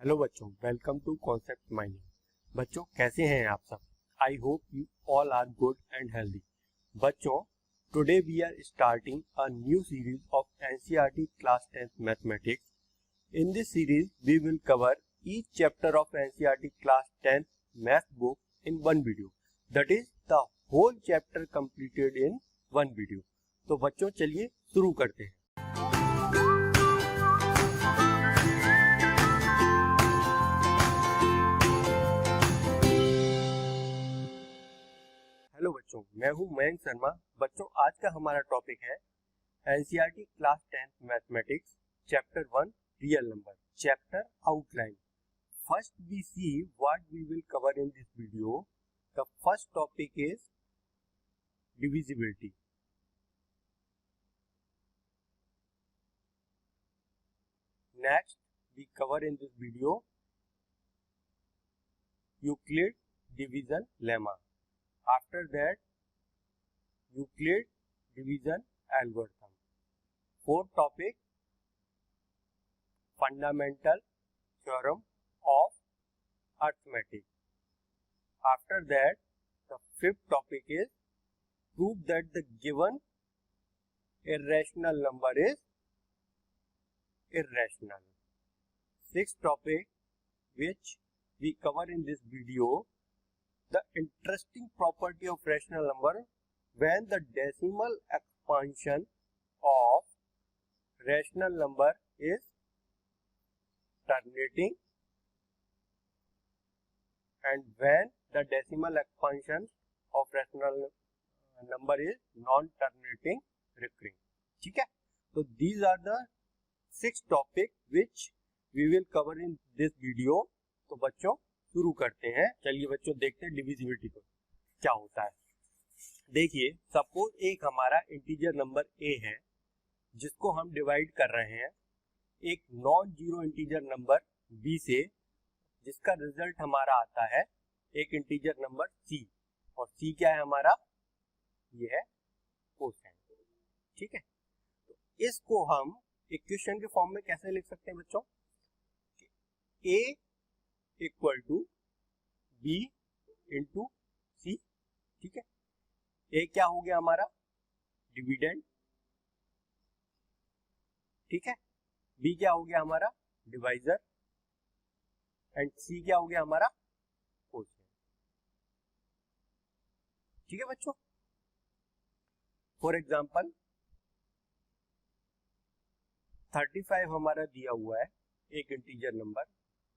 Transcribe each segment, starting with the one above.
Hello बच्चों, welcome to concept mining. बच्चों कैसे हैं आप सब? I hope you all are good and healthy. बच्चों, today we are starting a new series of NCERT class 10th mathematics. In this series, we will cover each chapter of NCERT class 10th math book in one video. That is the whole chapter completed in one video. तो बच्चों चलिए शुरू करते हैं। Hello बच्चों, मैं हूं मयंक शर्मा। बच्चों आज का हमारा टॉपिक है NCERT class 10th mathematics chapter 1 real number, chapter outline. First we see what we will cover in this video. The first topic is divisibility. Next we cover in this video Euclid division lemma. After that, Euclid division algorithm. Fourth topic, fundamental theorem of arithmetic. After that, the fifth topic is prove that the given irrational number is irrational. Sixth topic, which we cover in this video, the interesting property of rational number when the decimal expansion of rational number is terminating and when the decimal expansion of rational number is non-terminating recurring. ठीक है, तो these are the 6 topics which we will cover in this video. तो बच्चों शुरू करते हैं। चलिए बच्चों देखते हैं डिविजिबिलिटी को क्या होता है। देखिए, सपोज एक हमारा इंटीजर नंबर a है जिसको हम डिवाइड कर रहे हैं एक non zero integer number b से, जिसका रिजल्ट हमारा आता है एक इंटीजर नंबर c। और c क्या है हमारा? ये है कोसाइन। ठीक है, तो इसको हम इक्वेशन के फॉर्म में कैसे लिख सकते हैं बच्चों? a equal to b into C. ठीक है, a क्या हो गया हमारा? डिविडेंड। ठीक है, b क्या हो गया हमारा? डिवाइजर। एंड c क्या हो गया हमारा? कोसेंट। ठीक है बच्चों, फॉर एग्जांपल 35 हमारा दिया हुआ है एक इंटीजर नंबर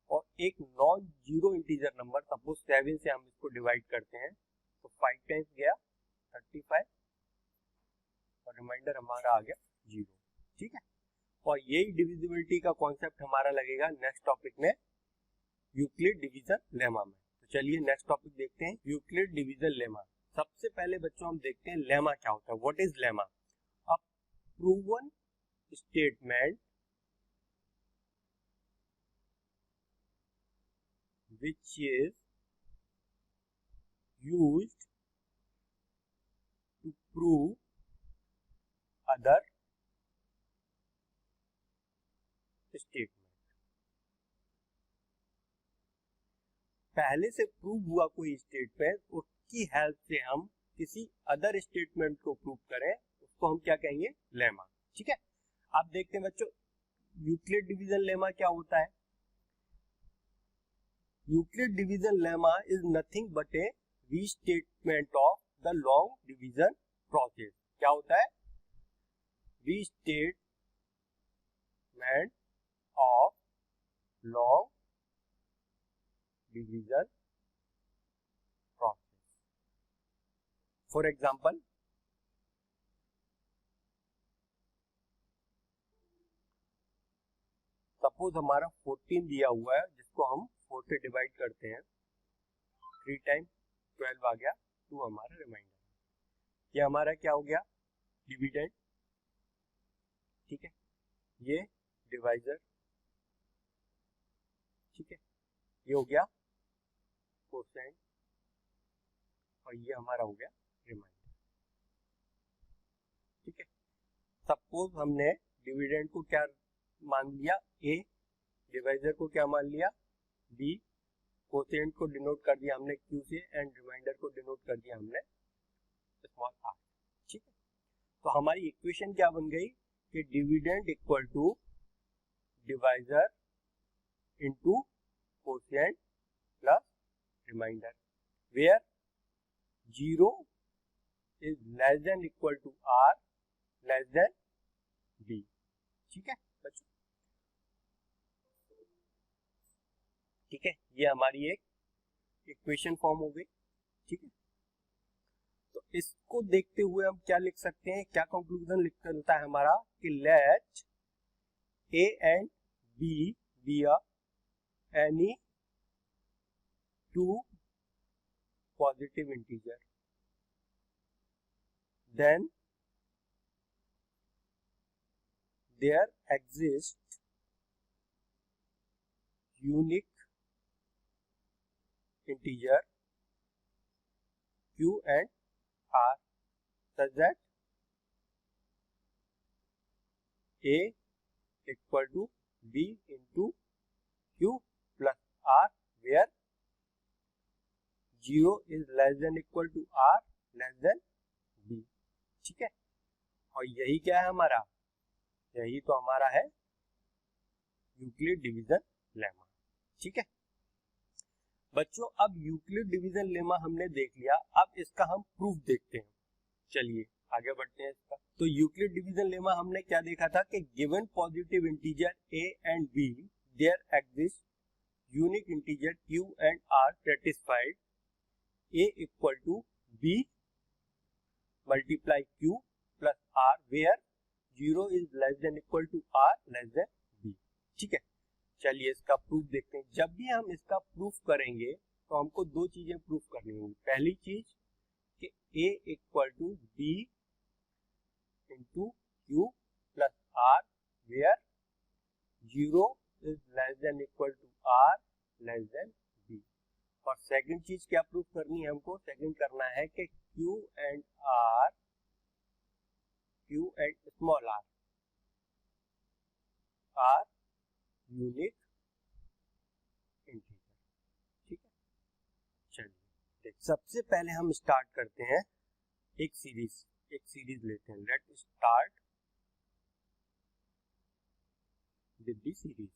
और एक non zero integer number, suppose 7 से हम इसको डिवाइड करते हैं तो 5 टाइम्स गया 35 और रिमाइंडर हमारा आ गया 0। ठीक है, और यही डिविजिबिलिटी का कॉन्सेप्ट हमारा लगेगा नेक्स्ट टॉपिक में यूक्लिड डिवीजन लेमा में। तो चलिए नेक्स्ट टॉपिक देखते हैं, यूक्लिड डिवीजन लेमा। सबसे पहले बच्चों हम देखते हैं लेमा क्या होता है। What is lemma? A proven statement which is used to prove other statement। पहले से प्रूव हुआ कोई स्टेटमेंट, उसकी हेल्प से हम किसी अदर स्टेटमेंट को प्रूव करें, उसको हम क्या कहेंगे? लेमा। ठीक है, आप देखते हैं बच्चों यूक्लिड डिवीजन लेमा क्या होता है। Euclid division lemma is nothing but a restatement of the long division process। क्या होता है? Restatement of long division process। For example, suppose हमारा 14 दिया हुआ है जिसको हम 4 से डिवाइड करते हैं, 3 टाइम 12 आ गया, 2 हमारा रिमाइंडर। ये हमारा क्या हो गया? डिविडेंड। ठीक है, ये डिवाइजर। ठीक है, ये हो गया कोसेंट और ये हमारा हो गया रिमाइंडर। ठीक है, सपोज हमने डिविडेंड को क्या मान लिया? a, डिवाइजर को क्या मान लिया, बी, कोसेंट को डिनोट कर दिया हमने क्यू से एंड रिमाइंडर को डिनोट कर दिया हमने स्मॉल आर। ठीक है, तो हमारी इक्वेशन क्या बन गई कि dividend equal to divisor into quotient plus remainder, where 0 is less than equal to r less than b. ठीक है बच्चों, ठीक है, ये हमारी एक इक्वेशन फॉर्म हो गई। ठीक है, तो इसको देखते हुए हम क्या लिख सकते हैं, क्या कंक्लूजन निकलता है हमारा कि let a and b be any two positive integer, then there exists unique integer q and r such that a equal to b into q plus r where 0 is less than equal to r less than b। ठीक है, और यही क्या है हमारा, यही तो हमारा है यूक्लिड डिवीजन लेमा। ठीक है बच्चों, अब यूक्लिड डिवीजन लेमा हमने देख लिया, अब इसका हम प्रूफ देखते हैं। चलिए आगे बढ़ते हैं इसका। तो यूक्लिड डिवीजन लेमा हमने क्या देखा था कि given positive integer a and b there exist unique integer q and r satisfied a equal to b multiply q plus r where 0 is less than equal to r less than b। ठीक है, चलिए इसका proof देखते हैं। जब भी हम इसका प्रूफ करेंगे तो हमको दो चीजें प्रूफ करनी होंगी। पहली चीज कि a equal to b into q plus r where 0 is less than equal to r less than b। और सेकंड चीज क्या प्रूफ करनी है हमको, सेकंड करना है कि q and small r are unique integer. ठीक है, चलिए सबसे पहले हम स्टार्ट करते हैं एक सीरीज लेते हैं। Let start with the series.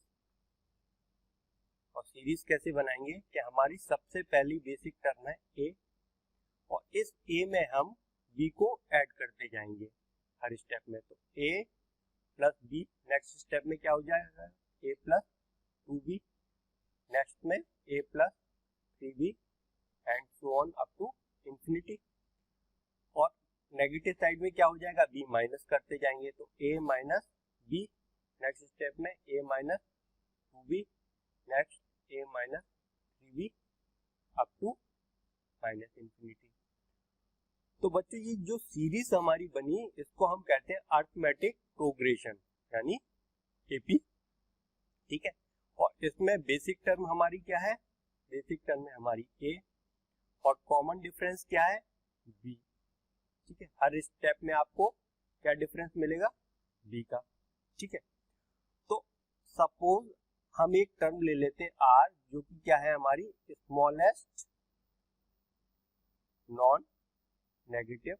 और सीरीज कैसे बनाएंगे कि हमारी सबसे पहली बेसिक टर्म है a, और इस a में हम b को ऐड करते जाएंगे हर स्टेप में। तो a plus b, next step में क्या हो जाएगा a प्लस 2b, नेक्स्ट में a plus 3b and so on up to infinity. और नेगेटिव साइड में क्या हो जाएगा, b माइनस करते जाएंगे तो a minus b, next step में a minus 2b, next a minus 3b up to minus infinity. तो बच्चों ये जो सीरीज हमारी बनी इसको हम कहते हैं अरिथमेटिक प्रोग्रेशन यानी एपी। ठीक है, और इसमें बेसिक टर्म हमारी क्या है, बेसिक टर्म है हमारी a और कॉमन डिफरेंस क्या है b। ठीक है, हर स्टेप में आपको क्या डिफरेंस मिलेगा, b का। ठीक है, तो सपोज हम एक टर्म ले लेते हैं r जो कि क्या है हमारी smallest non negative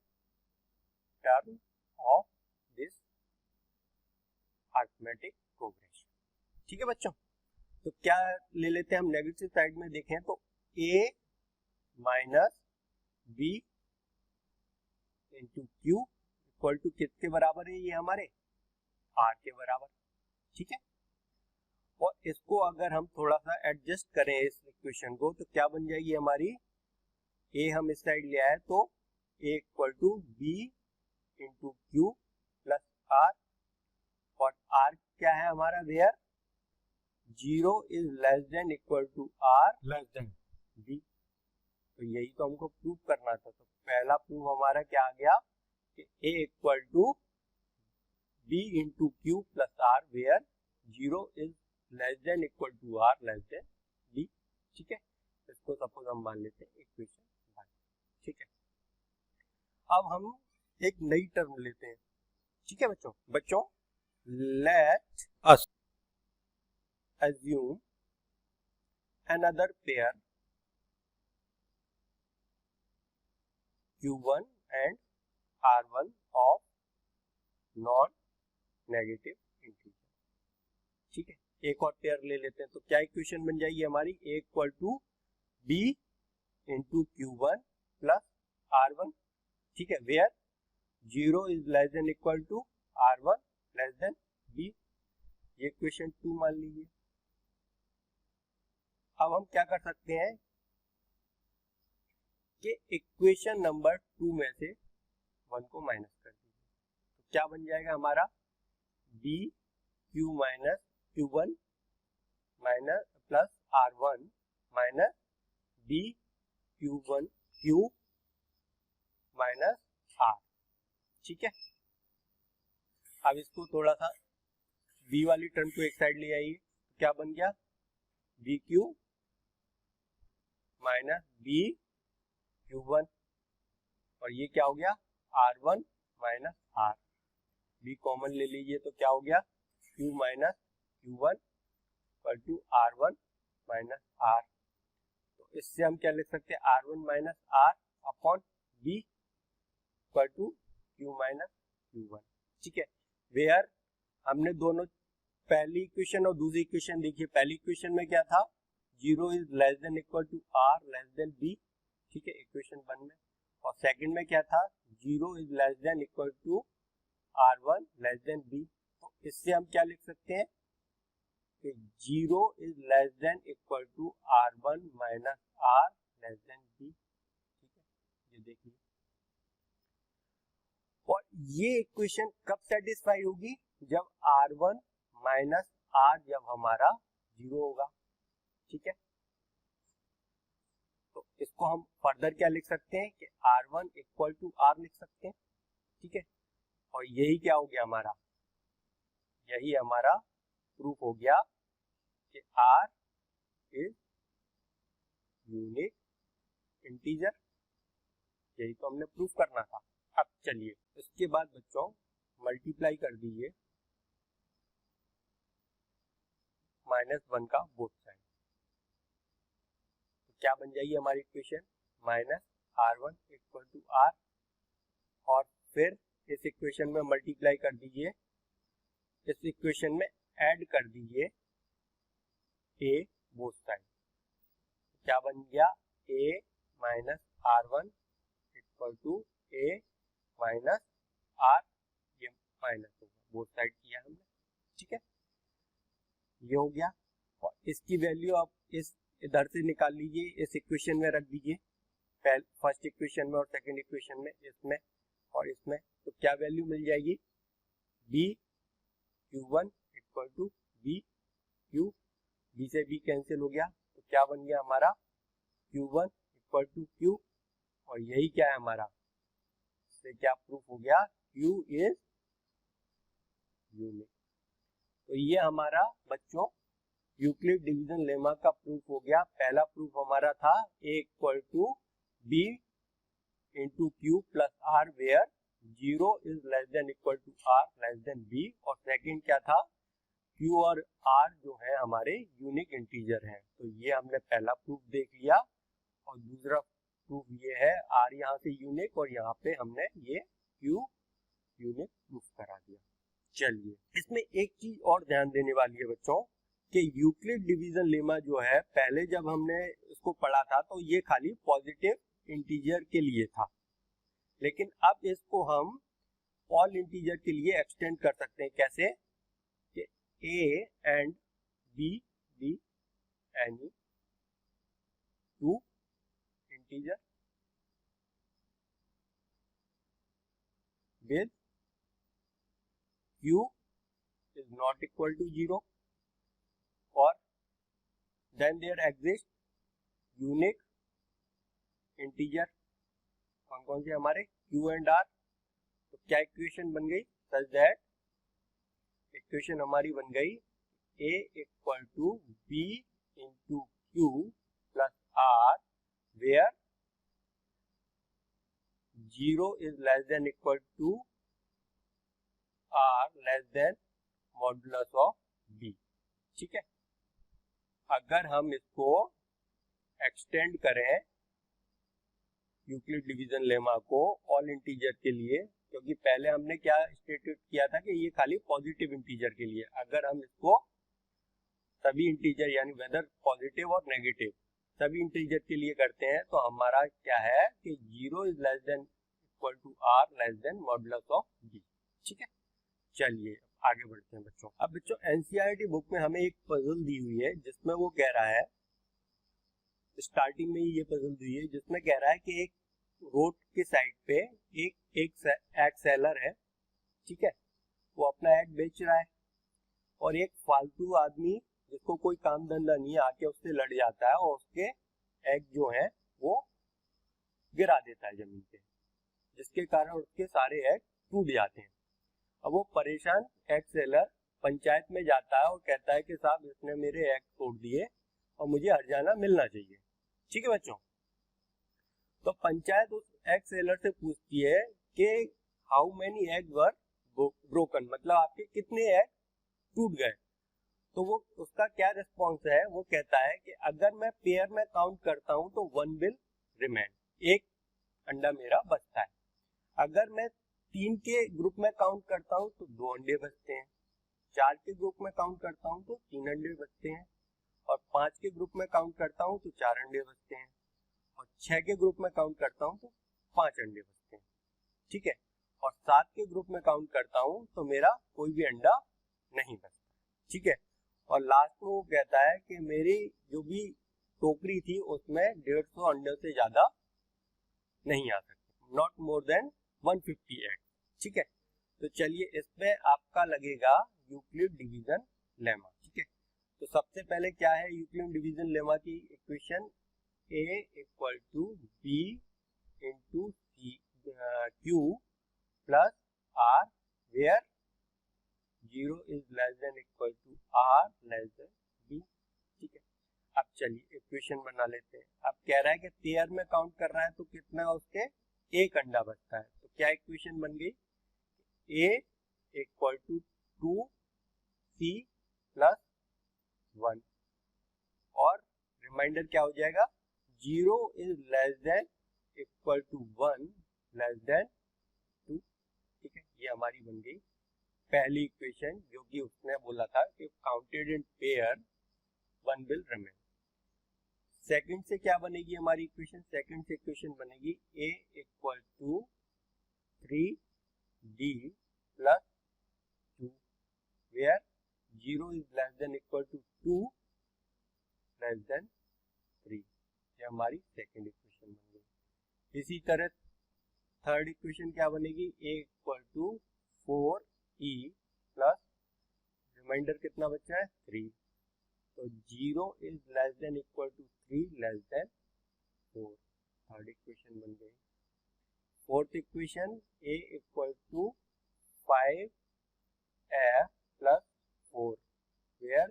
term of this arithmetic progression. ठीक है बच्चों, तो क्या ले लेते हैं हम, नेगेटिव साइड में देखें तो a minus b into q equal to किसके बराबर है, ये हमारे r के बराबर। ठीक है, और इसको अगर हम थोड़ा सा एडजस्ट करें इस इक्वेशन को तो क्या बन जाएगी हमारी, a हम इस साइड ले आए तो a equal to b into q plus r, और r क्या है हमारा, where 0 is less than equal to r less than b। तो यही तो हमको प्रूव करना था। तो पहला प्रूफ हमारा क्या आ गया कि a equal to b into q plus r where 0 is less than equal to r less than b। ठीक है, इसको सपोज हम मान लेते हैं इक्वेशन 1। ठीक है, अब हम एक नई टर्म लेते हैं। ठीक है बच्चों, let us assume another pair Q1 and R1 of non-negative integer. ठीक है, एक और पेयर ले लेते हैं तो क्या इक्वेशन बन जाएगी हमारी, A equal to B into Q1 plus R1। ठीक है, where 0 is less than equal to R1 less than B, ये इक्वेशन 2 मान लीजिए। अब हम क्या कर सकते हैं कि इक्वेशन नंबर 2 में से 1 को माइनस कर दीजिए, तो क्या बन जाएगा हमारा B Q minus Q1 minus plus R1 minus B Q1 Q minus R। ठीक है, अब इसको थोड़ा सा B वाली टर्म को एक साइड ले आइए, क्या बन गया BQ माइनस B Q1 और ये क्या हो गया R1 minus R। B common ले लीजिए तो क्या हो गया Q minus Q1 equal to R1 minus R। तो इससे हम क्या लिख सकते हैं R1 minus R upon B equal to Q minus Q1। ठीक है, वेयर हमने दोनों पहली इक्वेशन और दूसरी इक्वेशन देखिए, पहली इक्वेशन में क्या था 0 is less than equal to R less than B। ठीक है, इक्वेशन 1 में, और सेकंड में क्या था 0 is less than equal to R1 less than B। तो इससे हम क्या लिख सकते हैं कि 0 is less than equal to R1 minus R less than B। ठीक है, ये देखिए, और ये इक्वेशन कब सेटिस्फाई होगी जब R1 माइनस R जब हमारा 0 होगा। ठीक है, तो इसको हम फर्दर क्या लिख सकते हैं कि R1 इक्वल टू R लिख सकते हैं। ठीक है, और यही क्या हो गया हमारा, यही हमारा प्रूफ हो गया कि R इज यूनिक इंटीजर, यही तो हमने प्रूफ करना था। अब चलिए इसके बाद बच्चों मल्टीप्लाई कर दीजिए -1 का बोथ साइड, तो क्या बन जाएगी हमारी equation minus R1 equal to R, और फिर इस इक्वेशन में मल्टीप्लाई कर दीजिए, इस इक्वेशन में ऐड कर दीजिए A बोथ साइड, क्या बन गया A minus R1 equal to A minus R, ये माइनस होगा, बोथ साइड किया हमने। ठीक है, ये हो गया, और इसकी वैल्यू आप इस इधर से निकाल लीजिए, इस इक्वेशन में रख दीजिए, फर्स्ट इक्वेशन में और सेकंड इक्वेशन में, इसमें और इसमें, तो क्या वैल्यू मिल जाएगी B Q1 equal to B Q, B से B कैंसिल हो गया, तो क्या बन गया हमारा Q1 इक्वल टू Q, और यही क्या है हमारा, इससे क्या प्रूफ हो गया Q इज यूनिक। तो ये हमारा बच्चों यूक्लिड डिवीजन लेमा का प्रूफ हो गया। पहला प्रूफ हमारा था A equal to B into Q plus R where 0 is less than equal to R less than B, और सेकंड क्या था Q और R जो है हमारे यूनिक इंटीजर हैं। तो ये हमने पहला प्रूफ देख लिया, और दूसरा प्रूफ ये है R यहाँ से यूनिक और यहाँ पे हमने ये Q यूनिक प्रूफ करा दिया। चलिए इसमें एक चीज और ध्यान देने वाली है बच्चों कि यूक्लिड डिवीजन लेमा जो है, पहले जब हमने इसको पढ़ा था तो ये खाली पॉजिटिव इंटीजर के लिए था, लेकिन अब इसको हम ऑल इंटीजर के लिए एक्सटेंड कर सकते हैं। कैसे कि A and B be any two integer with Q is not equal to 0, or then there exists unique integer, कौन कौन से हमारे Q एंड R। तो क्या इक्वेशन बन गई, सच दैट इक्वेशन हमारी बन गई A equal to B into Q plus R where 0 is less than equal to R less than modulus of B। ठीक है, अगर हम इसको एक्सटेंड करें यूक्लिड डिवीजन लेमा को ऑल इंटीजर के लिए, क्योंकि पहले हमने क्या स्टेटमेंट किया था कि ये खाली पॉजिटिव इंटीजर के लिए, अगर हम इसको सभी इंटीजर यानी वेदर पॉजिटिव और नेगेटिव सभी इंटीजर के लिए करते हैं तो हमारा क्या है कि 0 is less than equal to r less than modulus of b. ठीक है, चलिए आगे बढ़ते हैं बच्चों। अब बच्चों एनसीईआरटी बुक में हमें एक पजल दी हुई है जिसमें वो कह रहा है, स्टार्टिंग में ही ये पजल दी है जिसमें कह रहा है कि एक रोड के साइड पे एक एग सेलर है, ठीक है, वो अपना एग बेच रहा है और एक फालतू आदमी जिसको कोई काम धंधा नहीं है आके उससे लड़ जाता है और उसके एग जो है वो गिरा देता है जमीन पे, जिसके कारण उसके सारे एग टूट जाते हैं। अब वो परेशान एग सेलर पंचायत में जाता है और कहता है कि साहब इसने मेरे एग तोड़ दिए और मुझे हर्जाना मिलना चाहिए। ठीक है बच्चों, तो पंचायत उस एग सेलर से पूछती है कि how many egg were broken, मतलब आपके कितने एग टूट गए। तो वो उसका क्या रिस्पॉन्स है, वो कहता है कि अगर मैं पेयर में काउंट करता हूं तो 1 विल रिमेन, एक अंडा मेरा बचता है। अगर मैं 3 के ग्रुप में काउंट करता हूं तो 2 अंडे बचते हैं, 4 के ग्रुप में काउंट करता हूं तो 3 अंडे बचते हैं और 5 के ग्रुप में काउंट करता हूं तो 4 अंडे बचते हैं और 6 के ग्रुप में काउंट करता हूं तो 5 अंडे बचते हैं। ठीक है, और 7 के ग्रुप में काउंट करता हूं तो मेरा कोई भी अंडा नहीं बचता। ठीक है, और लास्ट में वो कहता है कि मेरी जो भी टोकरी थी उसमें 150 अंडे से ज्यादा नहीं आ सकते, नॉट मोर देन 150 एग। ठीक है, तो चलिए इसमें आपका लगेगा यूक्लिड डिवीजन लेमा। ठीक है, तो सबसे पहले क्या है यूक्लिड डिवीजन लेमा की equation, a equal to b into q plus r where 0 is less than equal to r less than b। ठीक है, अब चलिए इक्वेशन बना लेते हैं। अब कह रहा है कि पेयर में काउंट कर रहा है तो कितना उसके एक अंडा बचता है, तो क्या इक्वेशन बन गई, a equal to 2c plus 1 और रिमाइंडर क्या हो जाएगा 0 is less than equal to 1 less than 2। ठीक है, ये हमारी बन गई पहली इक्वेशन, जो कि उसने बोला था कि counted in pair 1 will remain. Second से क्या बनेगी हमारी इक्वेशन, सेकंड से इक्वेशन बनेगी a equal to 3d plus 2 where 0 is less than equal to 2 less than 3। ये हमारी सेकंड इक्वेशन बन गई। इसी तरह थर्ड इक्वेशन क्या बनेगी, a equal to 4e plus reminder कितना बचा है 3, तो 0 is less than equal to 3 less than 4। Third equation बन गई। Fourth equation a equal to 5f plus 4 where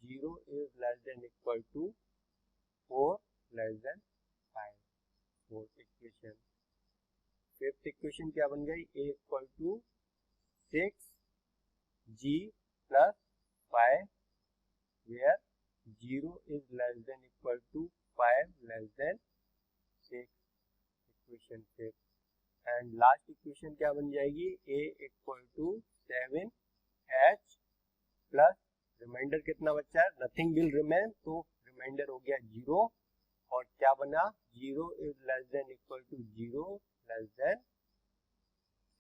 0 is less than equal to 4 less than 5। Fourth equation. Fifth equation क्या बन गई, a equal to 6g plus 5 where 0 is less than equal to 5 less than 6। Equation fifth and last equation क्या बन जाएगी, a equal to 7h plus reminder कितना बचा है, nothing will remain, तो रिमाइंडर हो गया 0 और क्या बना 0 is less than equal to 0 less than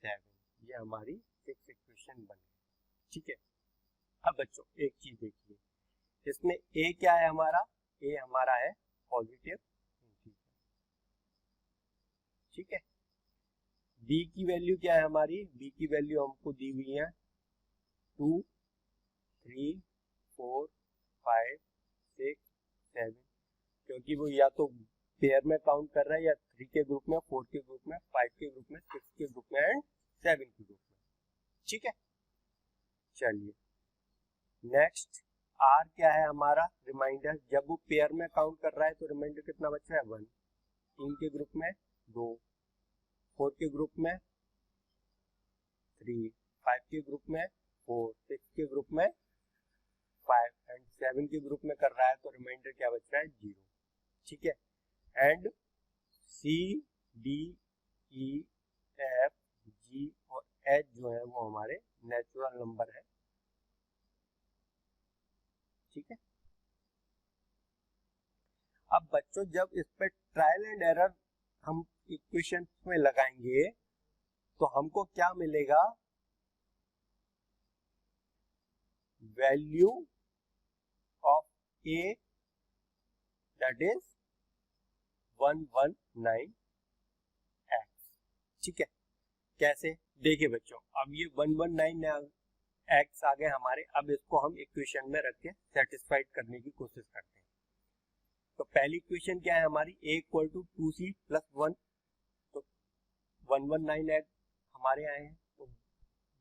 7। ये हमारी सिक्स इक्वेशन बन गई। ठीक है, अब बच्चों एक चीज देखिए, इसमें a क्या है हमारा, a हमारा है पॉजिटिव इंटीजर। ठीक है, b की वैल्यू क्या है हमारी, b की वैल्यू हमको दी हुई है 2 3 4 5 6 7, क्योंकि वो या तो पेयर में काउंट कर रहा है या 3 के ग्रुप में, 4 के ग्रुप में, 5 के ग्रुप में, 6 के ग्रुप में एंड 7 के ग्रुप में। ठीक है, चलिए नेक्स्ट r क्या है हमारा रिमाइंडर, जब वो पेयर में काउंट कर रहा है तो रिमाइंडर कितना बचा है 1, 3 के ग्रुप में 2, 4 के ग्रुप में 3, 5 के ग्रुप में 4, 6 के ग्रुप में 5 एंड 7 के ग्रुप में कर रहा है तो रिमाइंडर क्या बच रहा है 0, ठीक है। And C D E F G और H जो है वो हमारे नेचुरल नंबर है, ठीक है। अब बच्चों जब इस पे ट्रायल एंड एरर हम इक्वेशन में लगाएंगे तो हमको क्या मिलेगा, value of A that is 119x, ठीक है। कैसे, देखिए बच्चों, अब ये 119x आ गए हमारे, अब इसको हम इक्वेशन में रख के सेटिस्फाइड करने की कोशिश करते हैं। तो पहली इक्वेशन क्या है हमारी, a equal to 2c plus 1, तो 119x हमारे आए हैं, तो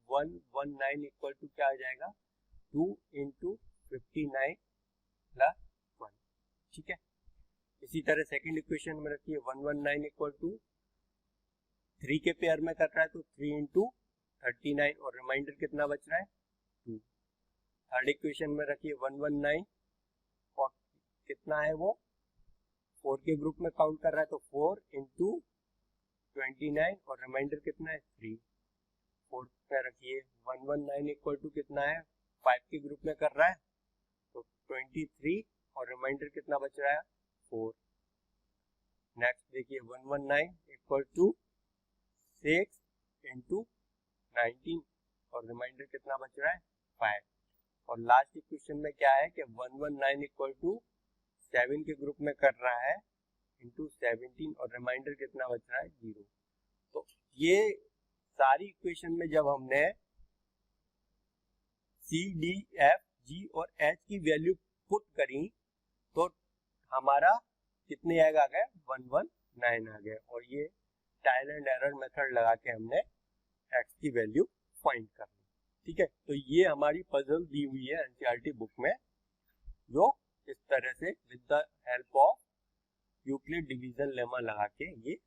119 इक्वल टू क्या आ जाएगा 2 इंटू 59 प्लस 1, ठीक है। इसी तरह सेकंड इक्वेशन में रखिए 119 इक्वल टू 3 के पेयर में कर रहा है तो 3 इंटू 39 और रिमाइंडर कितना बच रहा है 2। थर्ड इक्वेशन में रखिए 119 और कितना है वो 4 के ग्रुप में काउंट कर रहा है तो 4 इंटू 29 और रिमाइंडर कितना है 3। फोर्थ में रखिए 119 इक्वल टू कितना है 5 के ग्रुप में कर रहा है तो 23 और रिमाइंडर कितना बच रहा है 4। नेक्स्ट देखिए 119 इक्वल टू 6 इंटू 19 और रिमाइंडर कितना बच रहा है 5। और लास्ट इक्वेशन में क्या है कि 119 इक्वल टू 7 के ग्रुप में कर रहा है इंटू 17 और रिमाइंडर कितना बच रहा है 0। तो ये सारी इक्वेशन में जब हमने C, D, F, G और H की वैल्यू पुट करी तो हमारा कितने आ गए 119 आ गए, और ये ट्रायल एंड एरर मेथड लगा के हमने x की वैल्यू फाइंड कर ली, ठीक है। तो ये हमारी पजल दी हुई है एनसीईआरटी बुक में, जो इस तरह से with the help of Euclid division lemma लगा के ये इस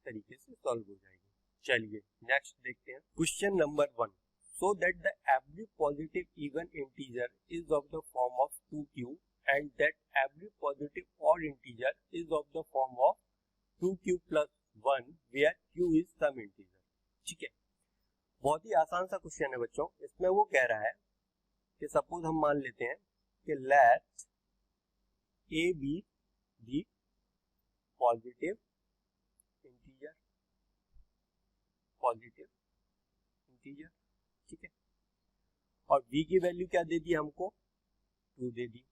तरीके से सॉल्व हो जाएगी। चलिए नेक्स्ट देखते हैं question number 1। So that the every positive even integer is of the form of 2q and that every positive odd integer is of the form of 2q plus 1 where q is some integer, ठीक है। बहुत ही आसान सा question है बच्चों। इसमें वो कह रहा है कि सपोज हम मान लेते हैं कि late a be the positive integer, ठीक है, और b की वैल्यू क्या दे दी हमको 2 दे दी।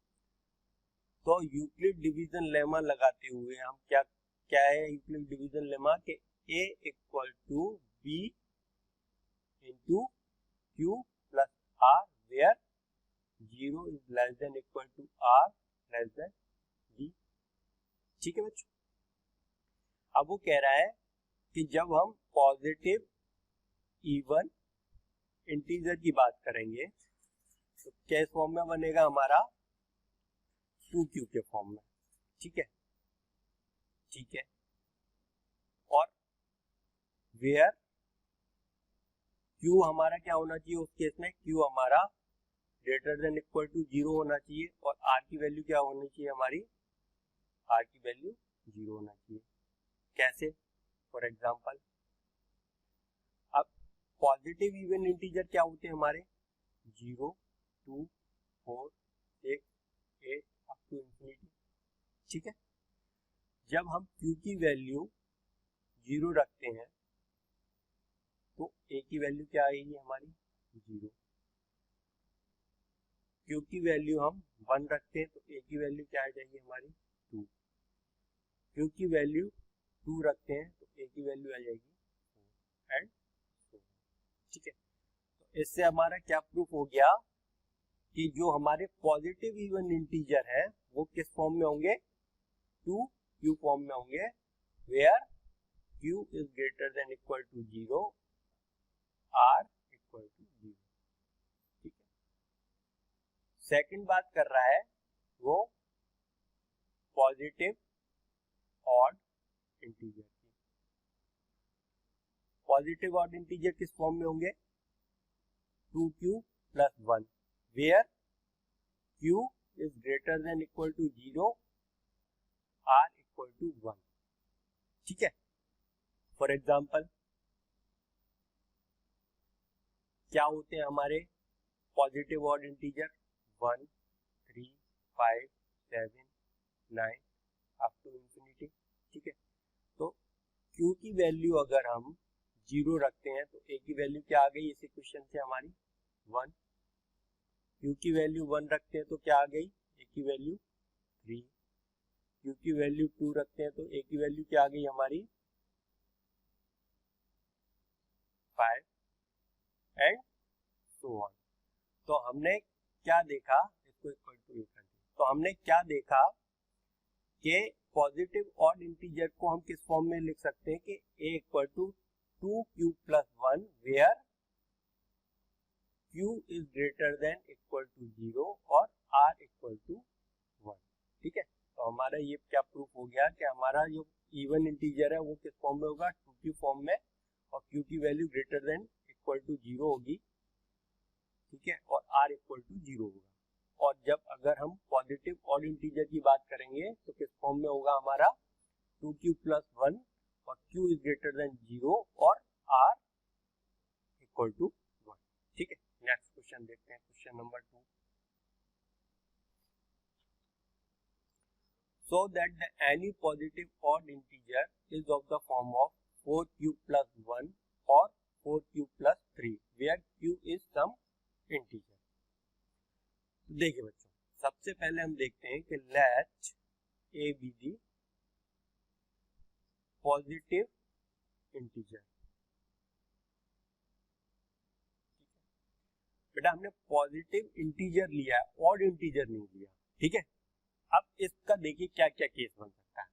तो यूक्लिड डिवीजन लेमा लगाते हुए हम क्या है यूक्लिड डिवीजन लेमा के a equal to b into q plus r where 0 is less than equal to r less than b, ठीक है बच्चों। अब वो कह रहा है कि जब हम पॉजिटिव इवन इंटीजर की बात करेंगे तो किस फॉर्म में बनेगा हमारा 2q के फॉर्म में, ठीक है, और वेयर q हमारा क्या होना चाहिए उस केस में, q हमारा ग्रेटर देन इक्वल टू 0 होना चाहिए और r की वैल्यू क्या होनी चाहिए हमारी, r की वैल्यू 0 होना चाहिए। कैसे, फॉर एग्जांपल अब पॉजिटिव इवन इंटीजर क्या होते हैं हमारे 0, 2, 4, 6, 8 अप टू इंफिनिटी, ठीक है। जब हम q की वैल्यू 0 रखते हैं तो a की वैल्यू क्या आएगी हमारी 0, q की वैल्यू हम 1 रखते हैं तो a की वैल्यू क्या आ जाएगी हमारी 2, q की वैल्यू 2 रखते हैं तो a की वैल्यू आ जाएगी 4 एंड 4, ठीक है। तो इससे हमारा क्या प्रूफ हो गया कि जो हमारे पॉजिटिव इवन इंटीजर है वो किस फॉर्म में होंगे 2q फॉर्म में होंगे where q is greater than equal to 0, r equal to 0, ठीक है। सेकंड बात कर रहा है वो पॉजिटिव ऑड इंटीजर की। पॉजिटिव ऑड इंटीजर किस फॉर्म में होंगे 2q plus 1 where q is greater than equal to 0, r equal to 1। ठीक है, फॉर एग्जाम्पल क्या होते हैं हमारे positive odd integer 1, 3, 5, 7, 9 up to infinity. ठीक है, तो q की वैल्यू अगर हम 0 रखते हैं तो a की वैल्यू क्या आ गई इस इक्वेशन से हमारी 1। q की वैल्यू 1 रखते हैं तो क्या आ गई a की वैल्यू 3। q की वैल्यू 2 रखते हैं तो a की वैल्यू क्या आ गई हमारी 5 एंड सो ऑन। तो हमने क्या देखा, इसको इक्वल टू a कर दिया, तो हमने क्या देखा कि पॉजिटिव ऑड इंटीजर को हम किस फॉर्म में लिख सकते हैं कि a equal to 2q plus 1 where q is greater than equal to 0 और r इक्वल टू 1। ठीक है, तो हमारा ये क्या प्रूफ हो गया कि हमारा जो इवन इंटीजर है वो किस फॉर्म में होगा 2q फॉर्म में, और q की value greater than equal to 0 होगी। ठीक है, और r इक्वल टू 0 होगा। और जब अगर हम पॉजिटिव ऑड इंटीजर की बात करेंगे तो किस फॉर्म में होगा हमारा 2q प्लस 1 और q इज ग्रेटर देन 0 और r इक्वल टू 1। ठीक है, नेक्स्ट क्वेश्चन देखते हैं, question number 2। So that the any positive odd integer is of the form of 4q plus 1 or 4q plus 3 where q is some integer। देखिए बच्चों, सबसे पहले हम देखते हैं कि let a be the positive integer। बेटा हमने पॉजिटिव इंटीजर लिया है, ऑड इंटीजर नहीं लिया। ठीक है, अब इसका देखिए क्या क्या केस बन सकता है।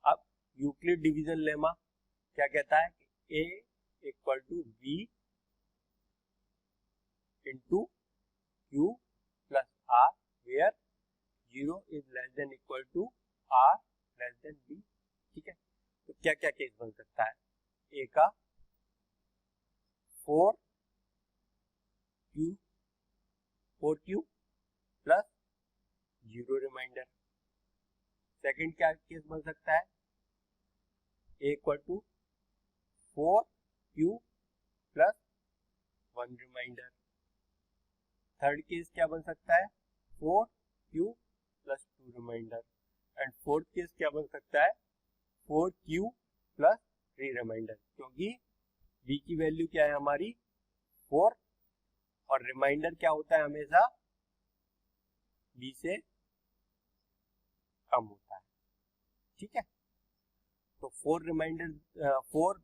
अब यूक्लिड डिवीजन लेमा क्या कहता है कि a equal to b into q plus r where 0 is less than equal to r less than b। ठीक है, तो क्या क्या केस बन सकता है, a का 4q प्लस 0 रिमाइंडर। सेकंड क्या केस बन सकता है, a equal to 4q plus 1 reminder. Third case क्या बन सकता है, 4q plus 2 reminder. And fourth case क्या बन सकता है, 4q प्लस 3 रिमाइंडर, क्योंकि b की वैल्यू क्या है हमारी 4 और रिमाइंडर क्या होता है हमेशा b से कम होता है। ठीक है, तो 4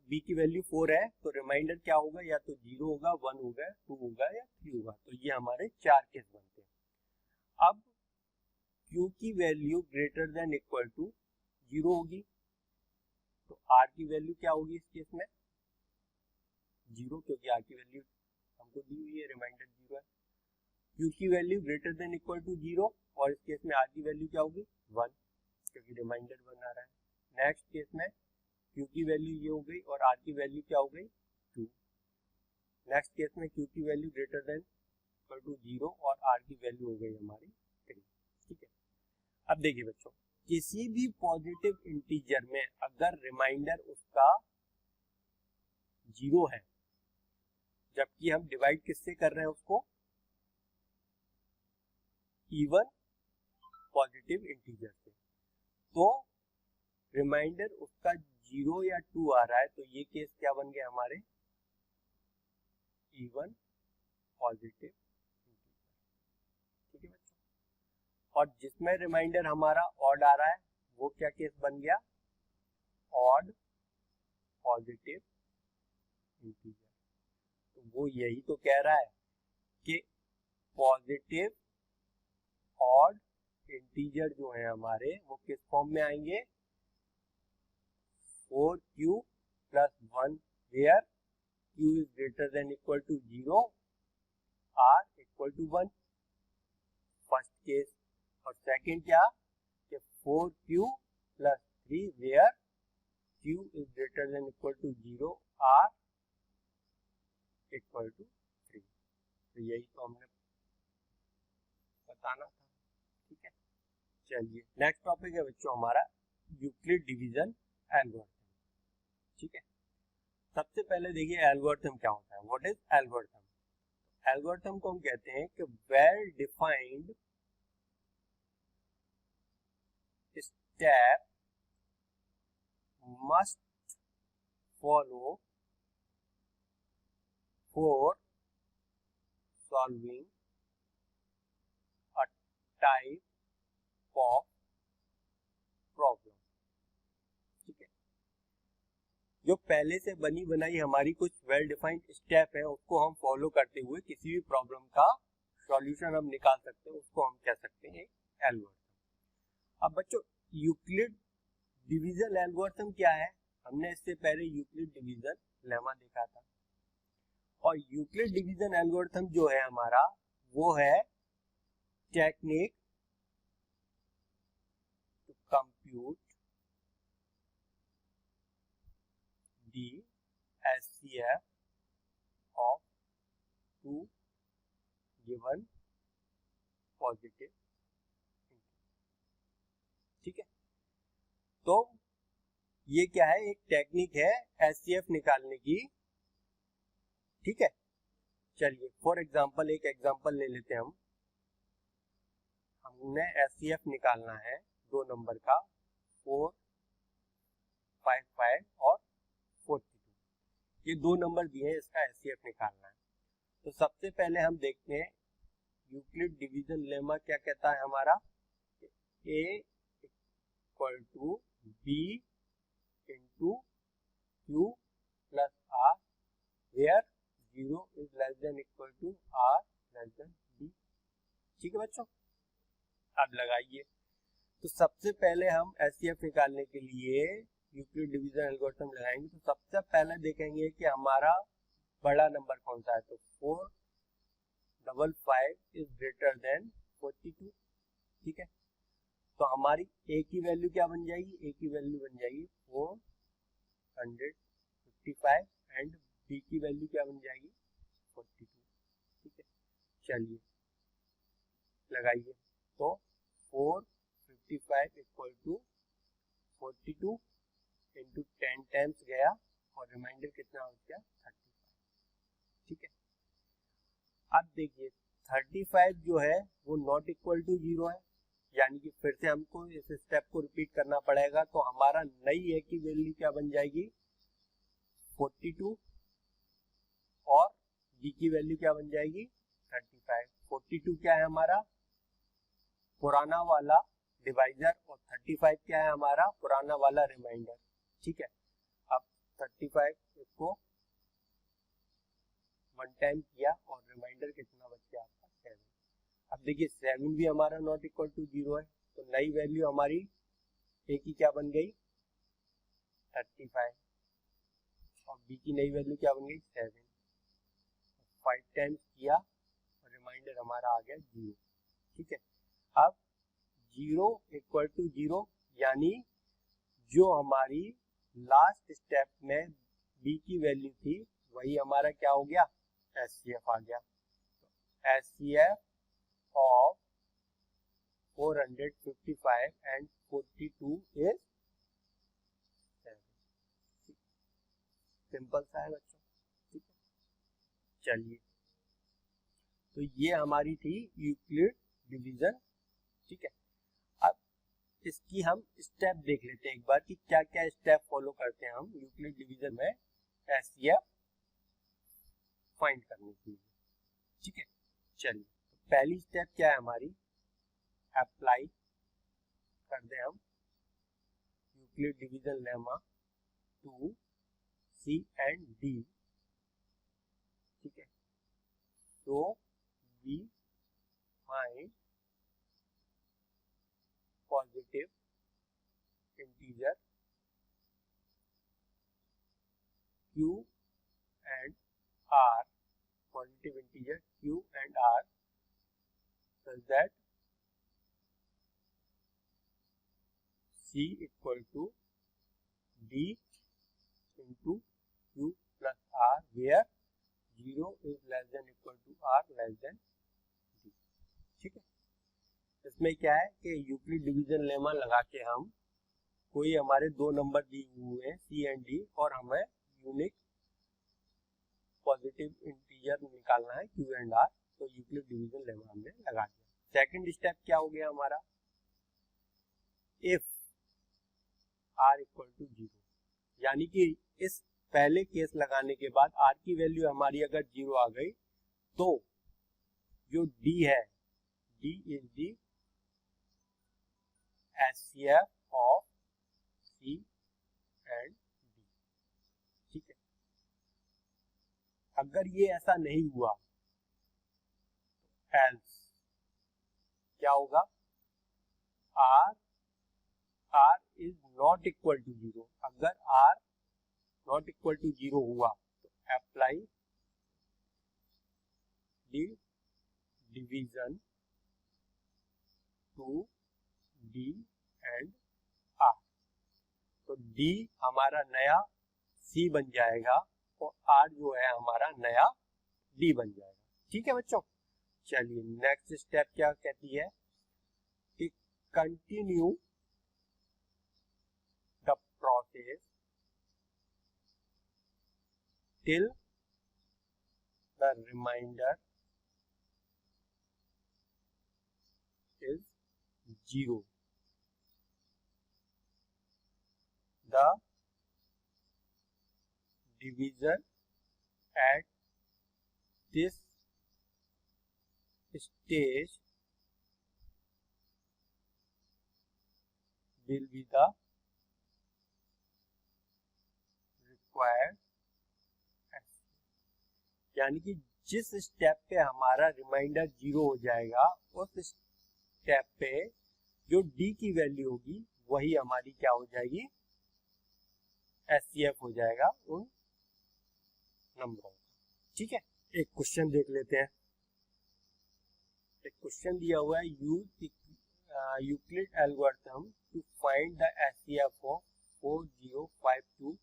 b की वैल्यू 4 है तो रिमाइंडर क्या होगा, या तो 0 होगा, 1 होगा, 2 होगा या 3 होगा। तो ये हमारे 4 केस बनते हैं। अब q की value greater than equal to 0 होगी तो r की वैल्यू क्या होगी इस केस में 0, क्योंकि r की वैल्यू हमको दी हुई है, रिमाइंडर 0 है। q की value greater than equal to 0 और इस केस में r की वैल्यू क्या होगी 1, क्योंकि रिमाइंडर 1 आ रहा है। नेक्स्ट केस में q की वैल्यू ये हो गई और r की वैल्यू क्या हो गई 2। नेक्स्ट केस में q की value greater than equal to 0 और r की वैल्यू हो गई हमारी 3। ठीक है, अब देखिए बच्चों, किसी भी पॉजिटिव इंटीजर में अगर रिमाइंडर उसका 0 है, जबकि हम डिवाइड किससे कर रहे हैं उसको, इवन पॉजिटिव इंटीजर से, तो रिमाइंडर उसका 0 या 2 आ रहा है तो ये केस क्या बन गया हमारे इवन पॉजिटिव इंटीजर। ठीक है बच्चों, और जिसमें रिमाइंडर हमारा ऑड आ रहा है वो क्या केस बन गया, ऑड पॉजिटिव इंटीजर। तो वो यही तो कह रहा है कि पॉजिटिव ऑड इंटीजर जो है हमारे वो किस फॉर्म में आएंगे, 4q plus 1 where q is greater than equal to 0, r equal to 1, first case. और सेकंड क्या कि 4q plus 3 where q is greater than equal to 0, r equal to 3। तो यही तो हमने बताना था, ठीक है। चलिए नेक्स्ट टॉपिक है बच्चों हमारा यूक्लिड डिवीजन एल्गोरिथम, ठीक है। सबसे पहले देखिए एल्गोरिथम क्या होता है, व्हाट इज एल्गोरिथम। एल्गोरिथम को हम कहते हैं कि well defined step must follow for solving a type of problem, ठीक है। जो पहले से बनी बनाई हमारी कुछ वेल डिफाइंड स्टेप है उसको हम फॉलो करते हुए किसी भी प्रॉब्लम का सॉल्यूशन हम निकाल सकते हैं, उसको हम कह सकते हैं एल्गोरिथम। अब बच्चों यूक्लिड डिवीजन एल्गोरिथम क्या है, हमने इससे पहले यूक्लिड डिवीजन लेमा देखा था, और यूक्लिड डिवीजन एल्गोरिथम जो है हमारा वो है technique to compute the HCF of two given positive, ठीक है। तो ये क्या है, एक टेक्निक है एचसीएफ निकालने की, ठीक है। चलिए फॉर एग्जांपल एक एग्जांपल ले लेते हैं हम, हमने एचसीएफ निकालना है दो नंबर का 455 और 42, ये दो नंबर दिए हैं, इसका एचसीएफ निकालना है। तो सबसे पहले हम देखते हैं यूक्लिड डिवीजन लेमा क्या कहता है हमारा, a equal to b into q plus r where 0 is less than equal to r less than b, ठीक है बच्चों। अब लगाइए, तो सबसे पहले हम एचसीएफ निकालने के लिए यूक्लिड डिवीजन एल्गोरिथम लगाएंगे। तो सबसे पहले देखेंगे कि हमारा बड़ा नंबर कौन सा है, तो 455 इज ग्रेटर देन 42, ठीक है। तो हमारी ए की वैल्यू क्या बन जाएगी, ए की वैल्यू बन जाएगी 455 एंड बी की वैल्यू क्या बन जाएगी 42, ठीक है। चलिए लगाइए, तो 455 इक्वल टू 42 इंटू 10 टाइम्स गया और रिमाइंडर कितना हो गया 35, ठीक है। अब देखिए 35 जो है वो नॉट इक्वल टू 0 है, यानी कि फिर से हमको इस स्टेप को रिपीट करना पड़ेगा। तो हमारा नई ए की वैल्यू क्या बन जाएगी 42 और बी की वैल्यू क्या बन जाएगी 35। 42 क्या है हमारा पुराना वाला डिवाइजर और 35 क्या है हमारा पुराना वाला रिमाइंडर, ठीक है। अब 35 इसको वन टाइम किया और रिमाइंडर कितना बच गया आपका 7। अब देखिए 7 भी हमारा नॉट इक्वल टू 0 है, तो नई वैल्यू हमारी ए की क्या बन गई 35 और बी की नई वैल्यू क्या बन गई 7। 5 टाइम्स किया और रिमाइंडर हमारा आ गया 0, ठीक है। अब 0 इक्वल टू 0 यानी जो हमारी लास्ट स्टेप में बी की वैल्यू थी वही हमारा क्या हो गया एचसीएफ आ गया। तो HCF of 455 and 42 is 7, simple सा है बच्चों, ठीक है। चलिए तो ये हमारी थी यूक्लिड डिवीजन, ठीक है। अब इसकी हम स्टेप देख लेते हैं एक बार कि क्या क्या स्टेप फॉलो करते हैं हम यूक्लिड डिवीजन में एचसीएफ फाइंड करने के लिए, ठीक है। चलिए पहली स्टेप क्या है हमारी, अप्लाई कर दें हम Euclid division lemma to C and D, ठीक है। तो we find positive integer Q and R, positive integer Q and R such that C equal to D into Q plus R where 0 is less than equal to R less than D, ठीक है। इसमें क्या है कि Euclid division lemma लगा के हम कोई हमारे दो नंबर दिए हुए हैं सी एंड डी और हमें यूनिक पॉजिटिव इंटीजर निकालना है क्यू एंड आर, तो यूक्लिड डिवीजन लेमा हमने लगा दिया। सेकंड स्टेप क्या हो गया हमारा, इफ आर इक्वल टू 0, यानी कि इस पहले केस लगाने के बाद आर की वैल्यू हमारी अगर 0 आ गई तो जो डी है, D is the HCF of C and D, ठीक है। अगर ये ऐसा नहीं हुआ एल्स क्या होगा, R is not equal to 0, अगर आर नॉट इक्वल टू 0 हुआ तो apply the division to D and R, तो डी हमारा नया सी बन जाएगा और आर जो है हमारा नया डी बन जाएगा, ठीक है बच्चों। चलिए नेक्स्ट स्टेप क्या कहती है कि continue the process till the remainder is 0. The division at this stage will be the required, यानी कि जिस स्टेप पे हमारा रिमाइंडर 0 हो जाएगा उस स्टेप पे जो डी की वैल्यू होगी वही हमारी क्या हो जाएगी, एचसीएफ हो जाएगा उन नंबरों, ठीक है। एक क्वेश्चन देख लेते हैं। एक क्वेश्चन दिया हुआ है, use Euclid algorithm to find the HCF of 4052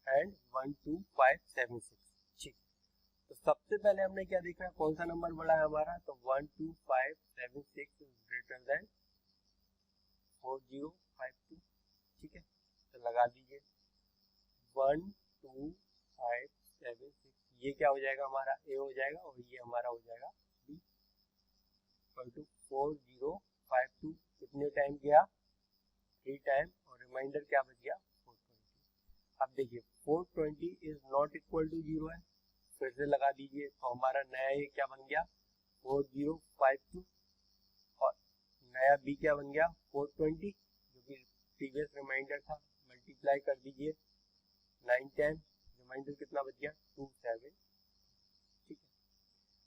and 12576, ठीक। तो सबसे पहले हमने क्या देखा है, कौन सा नंबर बड़ा है हमारा, तो 12576 इज ग्रेटर देन 4052, ठीक है। तो लगा दीजिए 12576, ये क्या हो जाएगा हमारा ए हो जाएगा और ये हमारा हो जाएगा बी, इक्वल टू 4052 कितने टाइम गया, 3 टाइम, और रिमाइंडर क्या बच गया 420। अब देखिए 420 इज नॉट इक्वल टू 0 है, फिर से लगा दीजिए, तो हमारा नया ये क्या बन गया 4052 और नया बी क्या बन गया 420, जो कि प्रीवियस रिमाइंडर था, मल्टीप्लाई कर दीजिए 9 10, रिमाइंडर कितना बच गया 27, ठीक है।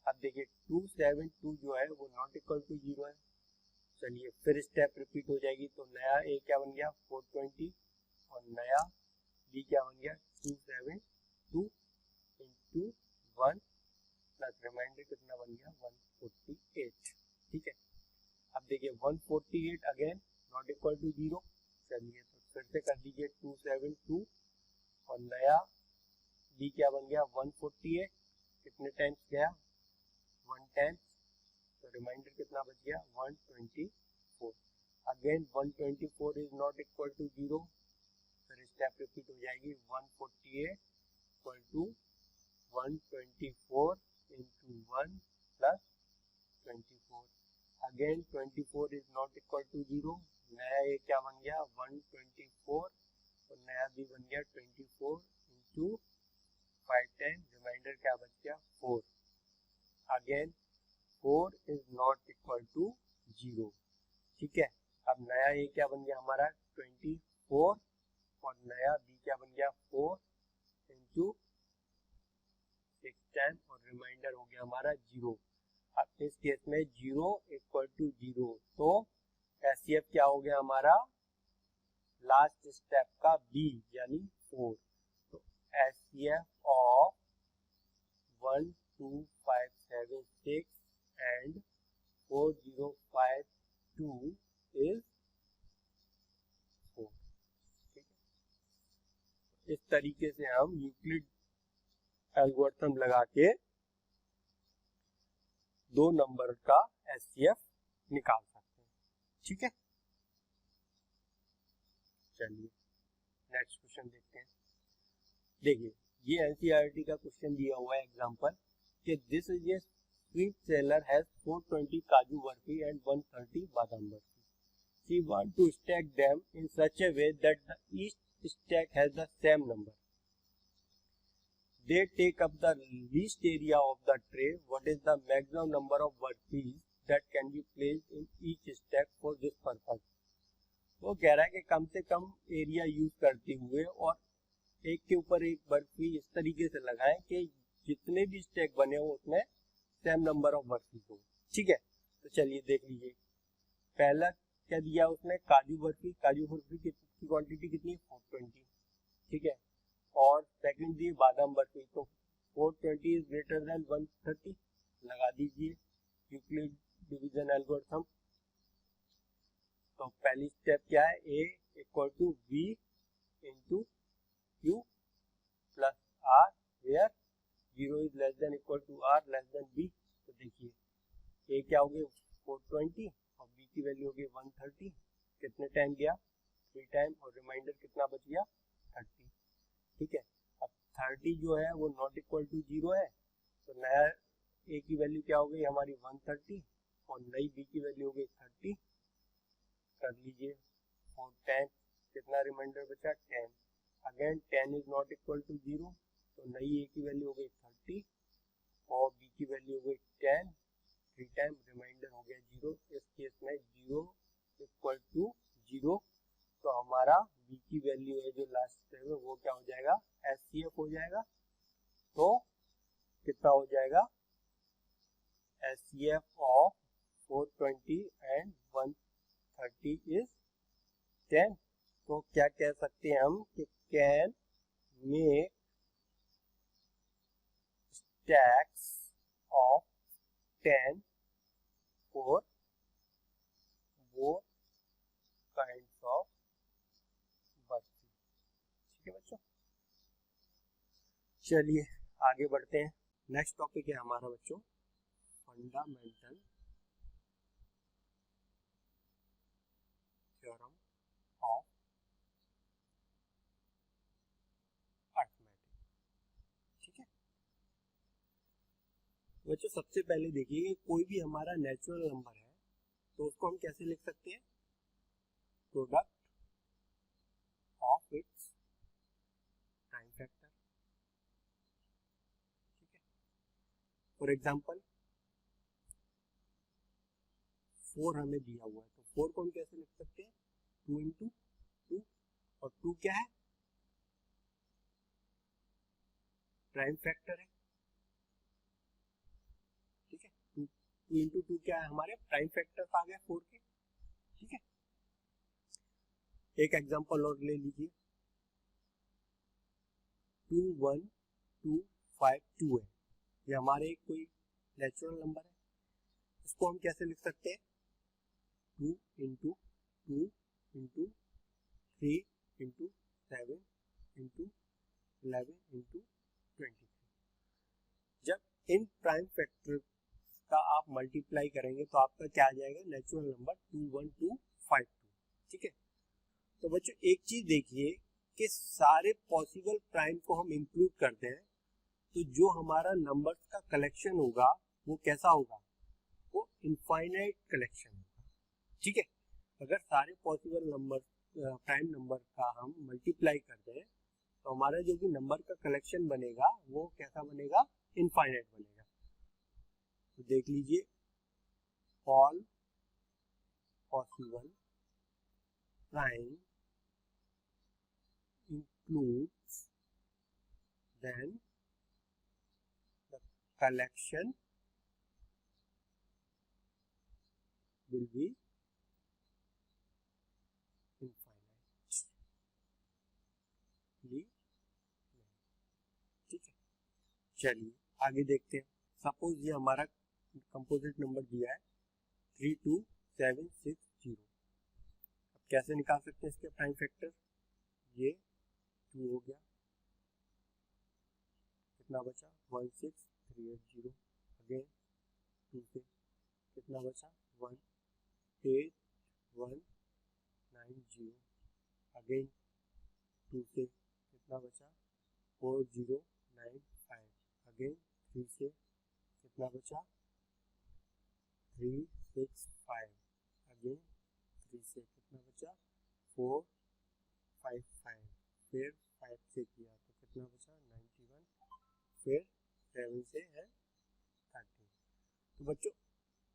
अब देखिए 272 जो है वो नॉट इक्वल टू 0 है, चलिए फिर स्टेप रिपीट हो जाएगी, तो नया ए क्या बन गया 420 और नया बी क्या बन गया 272 इंटू 1 प्लस रिमाइंडर कितना बन गया 148, ठीक है। अब देखिए 148 अगेन नॉट इक्वल टू 0, चलिए तो फिर से कर दीजिए 272 और नया बी क्या बन गया 148, कितने टाइम्स गया 1 टाइम्स, तो रिमाइंडर कितना बच गया 124, again 124 is not equal to 0, फिर स्टेप रिपीट हो जाएगी 148 equal to 124 into 1 plus 24, again 24 is not equal to 0, नया ये क्या बन गया 124 और नया भी बन गया 24 into 5 टाइम, रिमाइंडर क्या बच गया 4, again 4 is not equal to 0, ठीक है। अब नया ये क्या बन गया हमारा 24 और नया बी क्या बन गया 4 into 6 टाइम और रिमाइंडर हो गया हमारा 0। अब इस केस में 0 इक्वल टू 0, तो एचसीएफ क्या हो गया हमारा लास्ट स्टेप का बी यानी 4, तो एचसीएफ ऑफ 12576 एंड 4052 इज 4, ठीक है। इस तरीके से हम यूक्लिड एल्गोरिथम लगा के दो नंबर का एचसीएफ निकाल सकते हैं, ठीक है, चलिए नेक्स्ट क्वेश्चन देखते हैं। देखिए ये एनसीईआरटी का क्वेश्चन दिया हुआ है एग्जांपल कि this is a sweet seller has 420 काजू बर्फी एंड 130 बादाम barfi. She want to stack them in such a way that the each stack has the same number. They take up the least area of the tray. What is the maximum number of burpees that can be placed in each stack for this purpose? वो कह रहा है कि कम से कम area use करते हुए और एक के ऊपर एक बर्फी इस तरीके से लगाएं कि जितने भी स्टैक बने हो उसमें सेम नंबर ऑफ बर्फी हो। ठीक है, तो चलिए देख लीजिए। पहला क्या दिया उसने, काजू बर्फी की क्वांटिटी कितनी है 420। ठीक है, और सेकंड दी बादाम बर्फी, तो 420 इज ग्रेटर देन 130 लगा दीजिए यूक्लिड डिवीजन एल्गोरिथम। तो पहली स्टेप क्या है, a equal to b into q plus r where 0 is less than equal to r less than b। तो देखिए a क्या हो गई 420 और b की वैल्यू हो गई 130। कितने टाइम गया 3 टाइम, और रिमाइंडर कितना बच गया 30। ठीक है, अब 30 जो है वो नॉट इक्वल टू 0 है, तो नया a की वैल्यू क्या हो गई हमारी 130 और नई b की वैल्यू हो गई 30। कर लीजिए 4 10, कितना रिमाइंडर बचा 10। Again 10 is not equal to 0, तो नई a की वैल्यू हो गई 30 और b की वैल्यू हो गई 10। 3 टाइम रिमाइंडर हो गया 0। इस केस में 0 इक्वल टू 0, तो हमारा b की वैल्यू है जो लास्ट स्टेप है वो क्या हो जाएगा SCF हो जाएगा। तो कितना हो जाएगा SCF ऑफ 420 एंड 130 इज 10। तो क्या कह सकते हैं हम कि can make stacks of 10 for both kinds of barfi. ठीक है बच्चों, चलिए आगे बढ़ते हैं। नेक्स्ट टॉपिक है हमारा बच्चों फंडामेंटल थ्योरम ऑफ अर्थमेटिक। ठीक है बच्चों, सबसे पहले देखिए कोई भी हमारा नेचुरल नंबर है तो उसको हम कैसे लिख सकते हैं, product of its prime factor. ठीक है, फॉर एग्जांपल 4 हमें दिया हुआ है, तो 4 को हम कैसे लिख सकते हैं 2 इंटू 2, और 2 क्या है प्राइम फैक्टर है। ठीक है, 2 इंटू 2 क्या है हमारे प्राइम फैक्टर आ गया 4 के। ठीक है, एक एग्जांपल और ले लीजिए 21252 है, ये हमारे कोई नेचुरल नंबर है, इसको हम कैसे लिख सकते हैं 2 into 2 into 3 into 7 into 11 into 23। जब इन प्राइम फैक्टर का आप मल्टीप्लाई करेंगे तो आपका क्या आ जाएगा नेचुरल नंबर 21252। ठीक है, तो बच्चों एक चीज देखिए कि सारे पॉसिबल प्राइम को हम इंक्लूड करते हैं तो जो हमारा नंबर्स का कलेक्शन होगा वो कैसा होगा, वो इनफाइनाइट कलेक्शन होगा। ठीक है, अगर सारे पॉसिबल नंबर प्राइम नंबर का हम मल्टीप्लाई करते हैं तो हमारा जो भी नंबर का कलेक्शन बनेगा वो कैसा बनेगा इनफाइनाइट बनेगा। तो देख लीजिए all possible prime includes then the collection will be infinitely। ठीक है, चलिए आगे देखते हैं। सपोज ये हमारा कंपोजिट नंबर दिया है 32760। अब कैसे निकाल सकते हैं इसके प्राइम फैक्टर, ये 2 हो गया, कितना बचा 16380, अगेन 2 से कितना बचा 1815, 4190, अगेन 2 से कितना बचा 4095, अगेन 3 से कितना बचा 365, अगेन 3 से कितना बचा 455, फिर 5 से किया तो कितना बचा 91, फिर 7 से है 13। तो बच्चों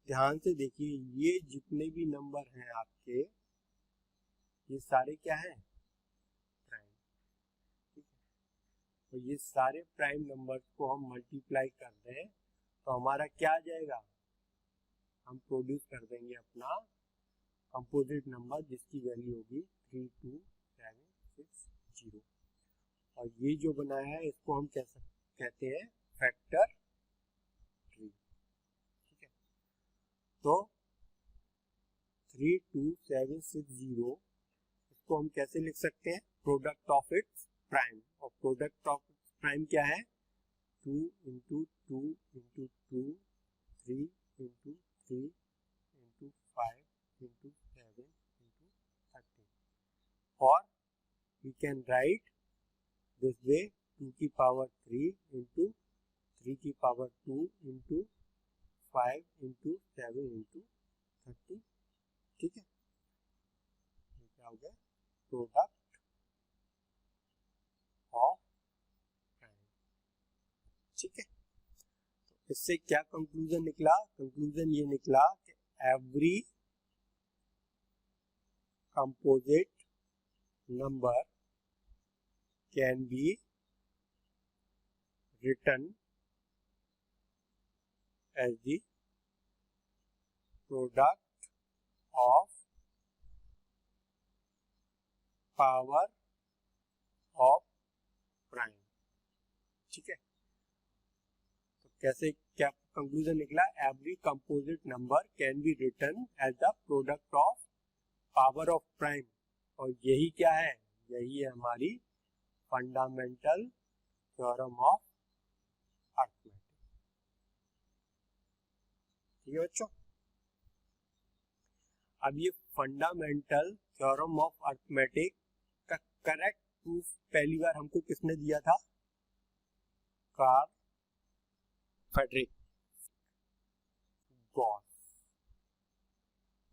ध्यान से देखिए, ये जितने भी नंबर हैं आपके, ये सारे क्या हैं प्राइम, ठीक है। तो ये सारे प्राइम नंबर्स को हम मल्टीप्लाई कर दें तो हमारा क्या आ जाएगा, हम प्रोड्यूस कर देंगे अपना कंपोजिट नंबर जिसकी वैल्यू होगी 32760। और ये जो बनाया है इसको हम कहते हैं फैक्टर ट्री, ठीक है। तो 32760 इसको हम कैसे लिख सकते हैं, प्रोडक्ट ऑफ इट्स प्राइम, और प्रोडक्ट ऑफ इट्स प्राइम क्या है 2 into 2 into 2, 3 into 3 into 5 into 7 into 13, और we can write this way 2 की पावर 3 इंटू 3 की पावर 2 इंटू 5 इंटू 7 इंटू 30, ठीक है। ये क्या हो गया, प्रोडक्ट ऑफ प्राइम, ठीक है। तो इससे क्या कंक्लूजन निकला, कंक्लूजन ये निकला कि every composite number can be written as the product of power of prime, ठीक है। तो कैसे क्या कंक्लूजन निकला, every composite number can be written as the product of power of prime, और यही क्या है, यही है हमारी फंडामेंटल थ्योरम ऑफ अर्थमेटिक, ठीक है बच्चों। अब ये फंडामेंटल थ्योरम ऑफ अर्थमेटिक का करेक्ट प्रूफ पहली बार हमको किसने दिया था, कार्ल फ्रेडरिक गॉस,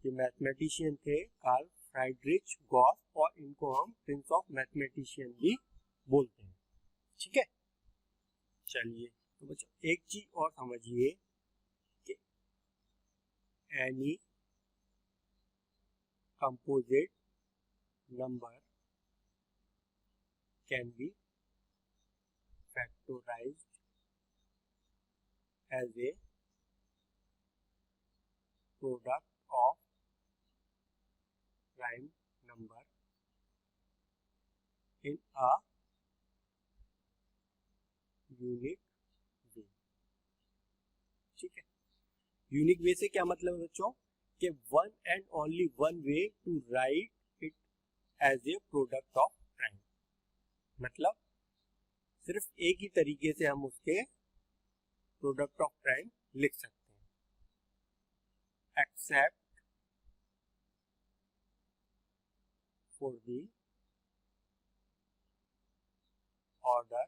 ये मैथमेटिशियन थे कार्ल फ्रेडरिक गॉस, और इनको हम प्रिंस ऑफ मैथमेटिशियन भी बोलते हैं, ठीक है। चलिए तो बच्चों एक चीज और समझिए कि any composite number can be factorized as a product of prime number in a unique way, ठीक है। यूनिक वे से क्या मतलब है बच्चों, कि one and only one way to write it as a product of prime, मतलब सिर्फ एक ही तरीके से हम उसके प्रोडक्ट ऑफ प्राइम लिख सकते हैं, except for the order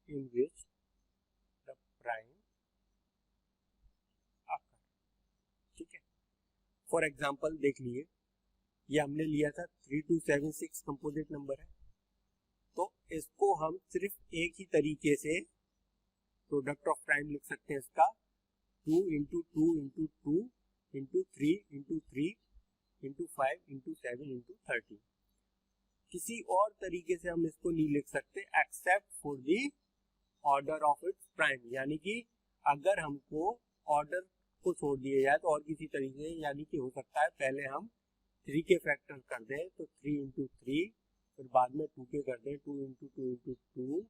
in which the prime occur, ठीक है। फॉर एग्जाम्पल देख लिए, ये हमने लिया था 3276 कंपोजिट नंबर है, तो इसको हम सिर्फ एक ही तरीके से प्रोडक्ट ऑफ प्राइम लिख सकते हैं, इसका 2 into 2 into 2 into 3 into 3 into 5 into 7 into 13, किसी और तरीके से हम इसको नहीं लिख सकते except for the order of its prime, यानी कि अगर हमको ऑर्डर को छोड़ दिया जाए तो और किसी तरीके से, यानी कि हो सकता है पहले हम 3 के फैक्टर कर दें तो 3 इंटू 3, फिर बाद में 2 के कर दें 2 इंटू 2 इंटू 2,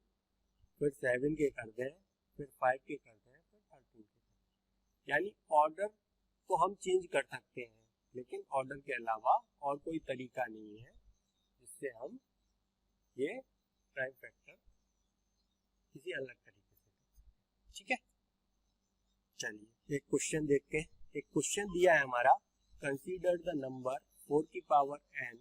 फिर 7 के कर दें, फिर 5 के कर दें, फिर 13 के कर दें, यानी ऑर्डर को हम चेंज कर सकते हैं, लेकिन ऑर्डर के अलावा और कोई तरीका नहीं है जिससे हम ये प्राइम फैक्टर किसी अलग तरीके से, ठीक है। चलिए एक क्वेश्चन देखते हैं, एक क्वेश्चन दिया है हमारा consider the number 4 की power n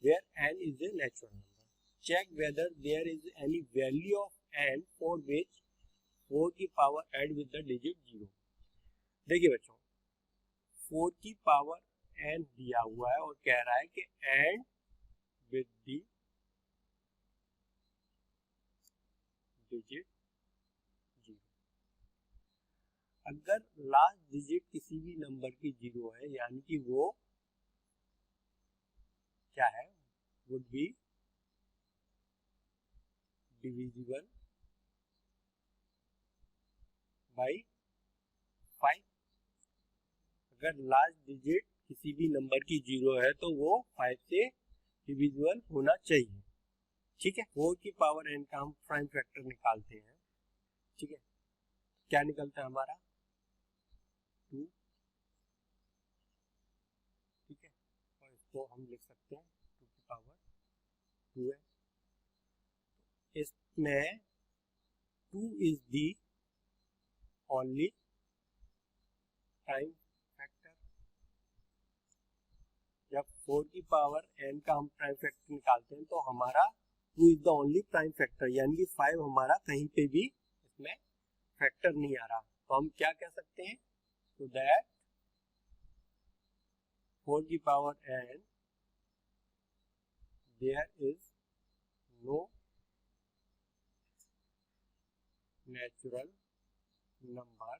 where n is a natural number. Check whether there is any value of n for which 4 की power add with the digit 0. देखिए बच्चों 4 की power n दिया हुआ है और कह रहा है कि add with the digit 0. अगर लास्ट डिजिट किसी भी नंबर की 0 है यानी कि वो क्या है, would be divisible by 5. अगर लास्ट डिजिट किसी भी नंबर की 0 है तो वो 5 से डिविजिबल होना चाहिए. ठीक है, 4 की पावर n का हम प्राइम फैक्टर निकालते हैं. ठीक है, क्या निकलता है हमारा 2. ठीक है, और इसको हम लिख सकते हैं 2 की पावर 2 है. इसमें 2 is the only prime factor. जब 4 की पावर n का हम प्राइम फैक्टर निकालते हैं तो हमारा 2 is the only prime factor, यानी कि 5 हमारा कहीं पे भी इसमें फैक्टर नहीं आ रहा. तो हम क्या कह सकते हैं, तो दैट 4 की power n there is no natural number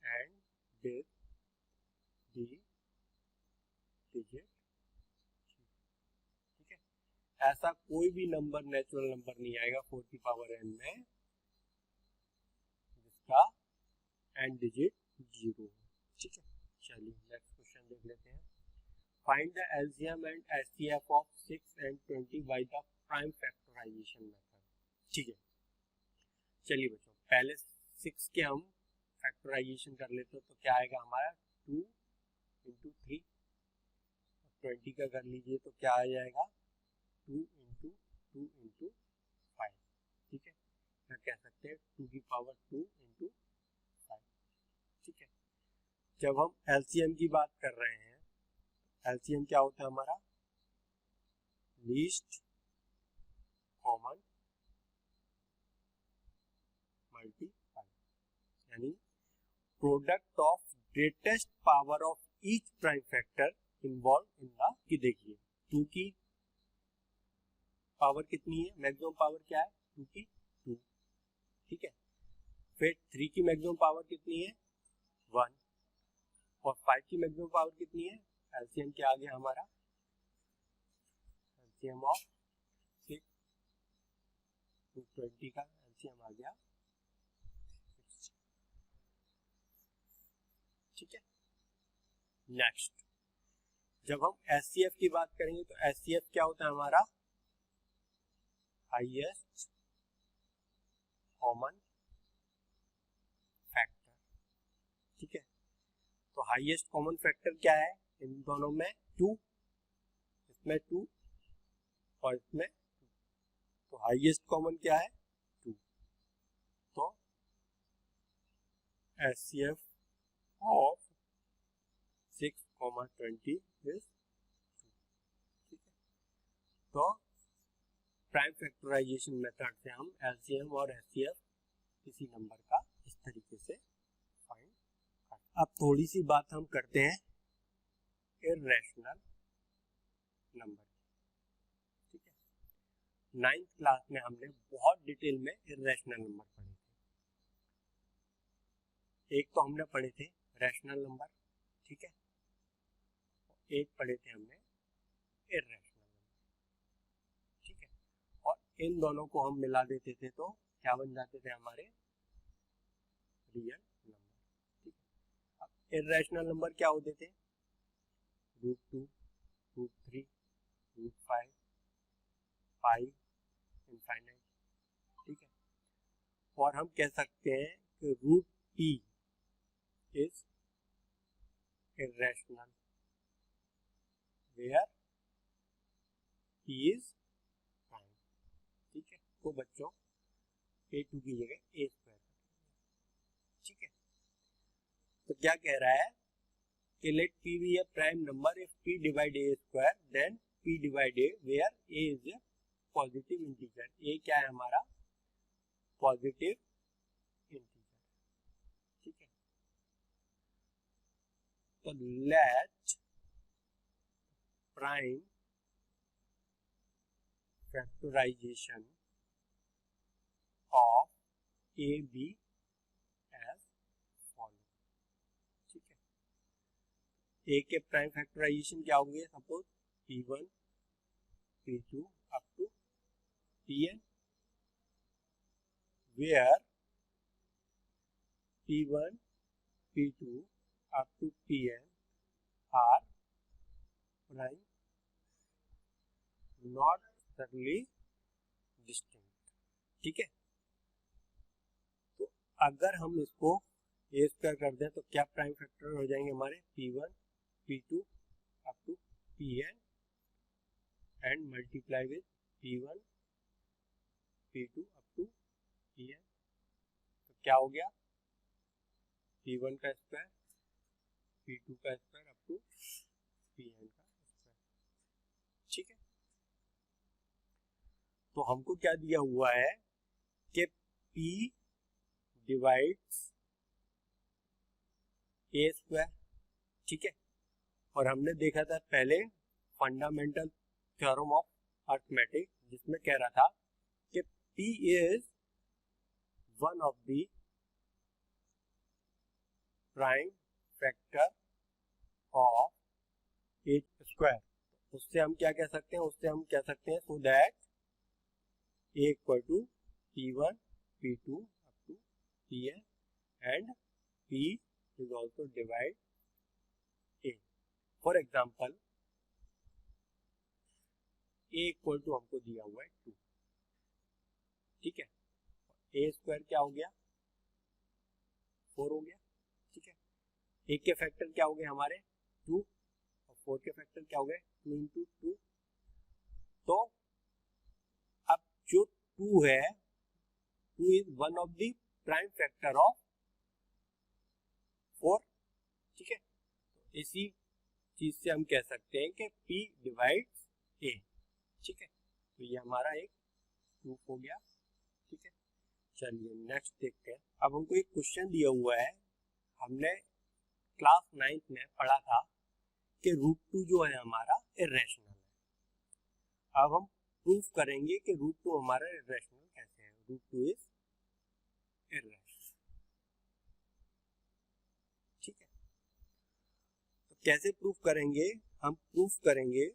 and with the digit. ठीक है, ऐसा कोई भी नंबर नेचुरल नंबर नहीं आएगा 4 की पावर n में जिसका एंड डिजिट 0. ठीक है, चलिए नेक्स्ट क्वेश्चन देख लेते हैं. Find the LCM and HCF of 6 and 20 by the prime factorization method. ठीक है, चलिए बच्चों पहले 6 के हम फैक्टराइजेशन कर लेते हैं तो क्या आएगा हमारा 2 into 3. 20 का कर लीजिए तो क्या आ जाएगा 2 into 2 into 5. ठीक है, क्या कह सकते हैं 2 की पावर 2 into 5. ठीक है, जब हम एलसीएम की बात कर रहे हैं, एलसीएम क्या होता है हमारा लीस्ट कॉमन मल्टीपल, यानी product of greatest power of each prime factor involve in the. कि देखिए 2 की पावर कितनी है, मैक्सिमम पावर क्या है 2 की 2. ठीक है, फिर 3 की मैक्सिमम पावर कितनी है 1 और 5 की मैक्सिमम पावर कितनी है. एलसीएम क्या आ गया हमारा, एलसीएम ऑफ 6 to 20 का एलसीएम आ गया 6. ठीक है, नेक्स्ट जब हम एचसीएफ की बात करेंगे तो एचसीएफ क्या होता है हमारा हाईएस्ट कॉमन फैक्टर. ठीक है, तो हाईएस्ट कॉमन फैक्टर क्या है इन दोनों में 2, इसमें 2 और इसमें 2. तो हाईएस्ट कॉमन क्या है 2. तो एचसीएफ ऑफ 6, 20 इज 2. ठीक है, तो प्राइम फैक्टराइजेशन मेथड से हम एलसीएम और एचसीएफ किसी नंबर का इस तरीके से फाइंड करते. अब थोड़ी सी बात हम करते हैं इर्रेशनल नंबर. ठीक है, 9th क्लास में हमने बहुत डिटेल में इर्रेशनल नंबर पढ़े थे. एक तो हमने पढ़े थे रैशनल नंबर. ठीक है, एक पढ़े थे हमने इर्रेशनल नंबर. ठीक है, और इन दोनों को हम मिला देते थे तो क्या बन जाते थे हमारे रियल नंबर. ठीक है, अब इर्रेशनल नंबर क्या होते थे √2, √3, √5, पाई, इनफाइनाइट. ठीक है, और हम कह सकते हैं कि √p is irrational where p is prime. ठीक है, तो बच्चों a2 की जगह a². ठीक है, तो क्या कह रहा है कि let p be a prime number if p divide a square then p divide a where a is a positive integer. a क्या है हमारा पॉजिटिव इंटीजर. ठीक है, तो let prime factorization of a be as follow. ठीक है, a के prime factorization क्या होंगे, suppose p1 p2 up to pn where p1 p2 up to pn are prime not necessarily distinct. ठीक है, तो अगर हम इसको ए स्क्वायर कर दें तो क्या प्राइम फैक्टर हो जाएंगे हमारे p1 p2 up to pn and multiply with p1 p2 up to pn. तो क्या हो गया p1 का स्क्वायर p2 का स्क्वायर अप टू pn का स्क्वायर. ठीक है, तो हमको क्या दिया हुआ है कि p डिवाइड्स ए स्क्वायर. ठीक है, और हमने देखा था पहले फंडामेंटल थ्योरम ऑफ अर्थमेटिक जिसमें कह रहा था कि p is one of the prime factor of A square. उससे हम क्या कह सकते हैं, उससे हम कह सकते हैं so that A equal to p1 p2 up to pn and p is also divide a. For example, a equal to हमको दिया हुआ है 2. ठीक है, a स्क्वायर क्या हो गया 4 हो गया. ठीक है, a के फैक्टर क्या हो गए हमारे 2 और 4 के फैक्टर क्या हो गए 2 इंटू 2. तो अब जो 2 है 2 is one of the prime factor of 4. ठीक है, तो इसी चीज से हम कह सकते हैं कि p डिवाइड्स a. ठीक है, तो ये हमारा एक प्रूफ हो गया. ठीक है, चलिए नेक्स्ट देखते हैं. अब हमको एक क्वेश्चन दिया हुआ है, हमने क्लास 9th में पढ़ा था कि √2 जो है हमारा इरेशनल है. अब हम प्रूफ करेंगे कि √2 हमारा इरेशनल कैसे है. √2 इज इरेशनल. ठीक है, तो कैसे प्रूफ करेंगे, हम प्रूफ करेंगे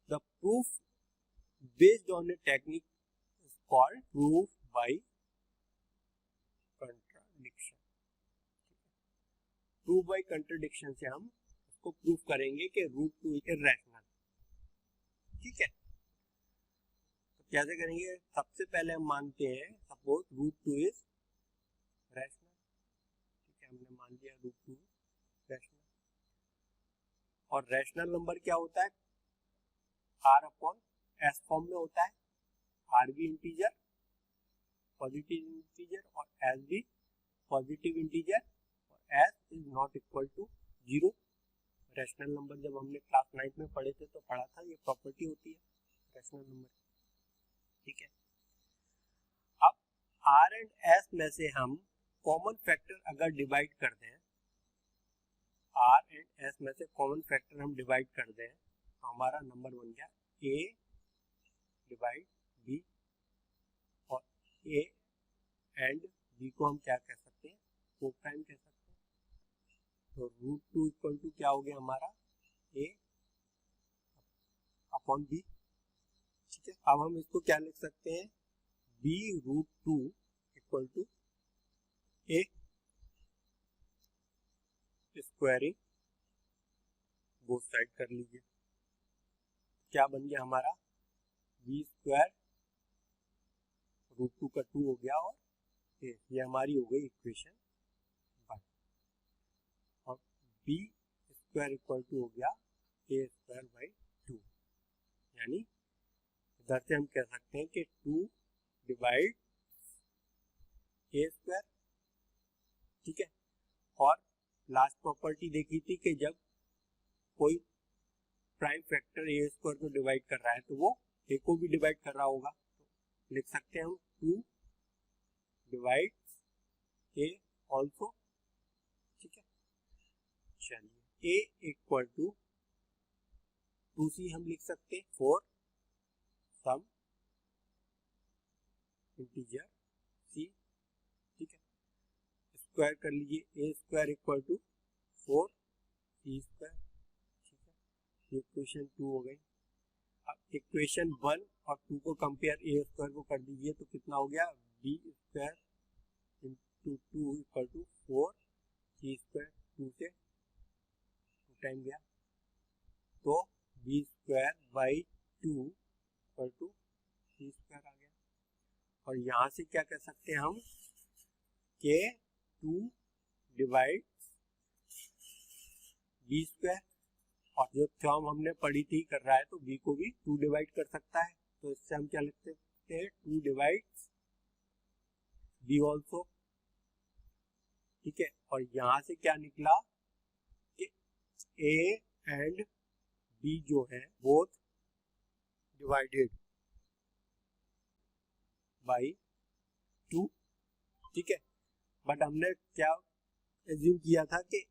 the proof based on a technique is called proof by contradiction. Proof by contradiction से हम उसको प्रूफ करेंगे कि √2 इरेशनल. ठीक है, तो कैसे करेंगे, सबसे पहले हम मानते हैं सपोज √2 इज रैशनल. ठीक है, हमने मान लिया √2 रैशनल. और रैशनल नंबर क्या होता है r अपॉन s फॉर्म में होता है. r भी इंटीजर पॉजिटिव इंटीजर और s भी पॉजिटिव इंटीजर और s is not equal to 0. Rational number जब हमने क्लास 9th में पढ़े थे तो पढ़ा था ये प्रॉपर्टी होती है रैशनल नंबर. ठीक है, अब r एंड s में से हम कॉमन फैक्टर अगर डिवाइड कर दें, r एंड s में से कॉमन फैक्टर हम डिवाइड कर दें तो हमारा नंबर बन गया a डिवाइड b. और a एंड b को हम क्या कह सकते हैं को प्राइम कह सकते हैं. तो √2 इक्वल टू क्या हो गया हमारा a अपॉन b. ठीक है, अब हम इसको क्या लिख सकते हैं b √2 equal to a squaring both side कर लीजिए. क्या बन गया हमारा b स्क्वायर √2 का 2 हो गया और a. ये हमारी हो गई इक्वेशन 1. और b स्क्वायर इक्वल टू हो गया a स्क्वायर बाई 2. यानी इधर से हम कह सकते हैं कि 2 डिवाइड a स्क्वायर. ठीक है, और लास्ट प्रॉपर्टी देखी थी कि जब कोई प्राइम फैक्टर ए स्क्वायर को डिवाइड कर रहा है तो वो ए को भी डिवाइड कर रहा होगा, तो लिख सकते हैं हम 2 डिवाइड ए ऑल्सो। ठीक है, चलिए ए इक्वल टू 2c हम लिख सकते हैं फॉर सम इंटीजर c। ठीक है, स्क्वायर कर लीजिए, A square equal to 4c square. ठीक है, ये इक्वेशन 2 हो गई। अब इक्वेशन 1 और 2 को कंपेयर ए स्क्वायर को कर दीजिए तो कितना हो गया, b square into 2 equal to 4c square. 2 से 2 टाइम गया तो b square by 2 equal to c square आ गया। और यहाँ से क्या कर सकते हैं हम के 2 डिवाइड बी स्क्वायर, और जो थ्योरम हमने पढ़ी थी कर रहा है तो बी को भी 2 डिवाइड कर सकता है, तो इससे हम क्या लिख सकते हैं 2 डिवाइड बी ऑल्सो। ठीक है, और यहाँ से क्या निकला कि ए एंड बी जो है बोथ डिवाइडेड बाई 2। ठीक है, बट हमने क्या एज्यूम किया था कि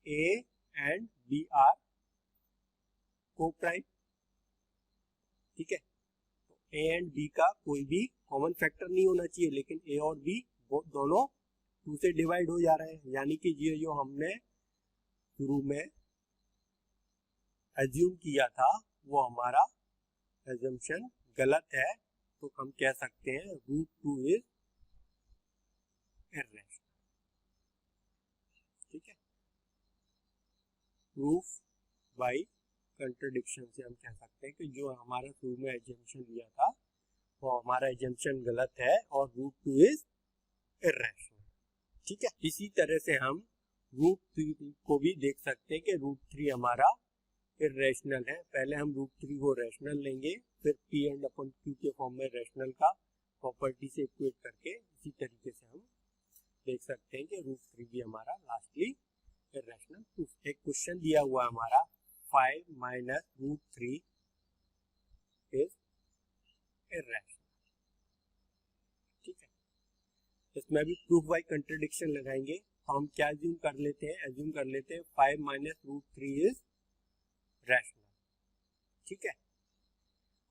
ए and B are coprime. ठीक है, तो ए एंड बी का कोई भी कॉमन फैक्टर नहीं होना चाहिए, लेकिन ए और बी दोनों 2 से डिवाइड हो जा रहे हैं, यानी कि ये जो हमने शुरू में एज्यूम किया था वो हमारा एजम्पशन गलत है, तो हम कह सकते हैं √2 इज इर्रेशनल। ठीक है, प्रूफ बाय कंट्रडिक्शन से हम कह सकते हैं कि जो हमारा शुरू में एजम्पशन लिया था वो हमारा एजम्पशन गलत है और √2 इज इर्रेशनल। ठीक है, इसी तरह से हम √3 को भी देख सकते हैं कि √3 हमारा इर्रेशनल है। पहले हम √3 को रैशनल लेंगे, फिर P एंड अपॉन Q के फॉर्म में रैशनल का प्रॉपर्टी से इक्वेट करके इसी तरीके से हम देख सकते हैं कि √3 भी हमारा लास्टली इर्रेशनल। एक क्वेश्चन दिया हुआ हमारा 5 माइनस √3 इज इर्रेशनल। ठीक है, इसमें भी प्रूफ बाय कंट्रडिक्शन लगाएंगे, तो हम क्या एज्यूम कर लेते हैं, एज्यूम कर लेते हैं 5 माइनस √3 इज रैशनल। ठीक है,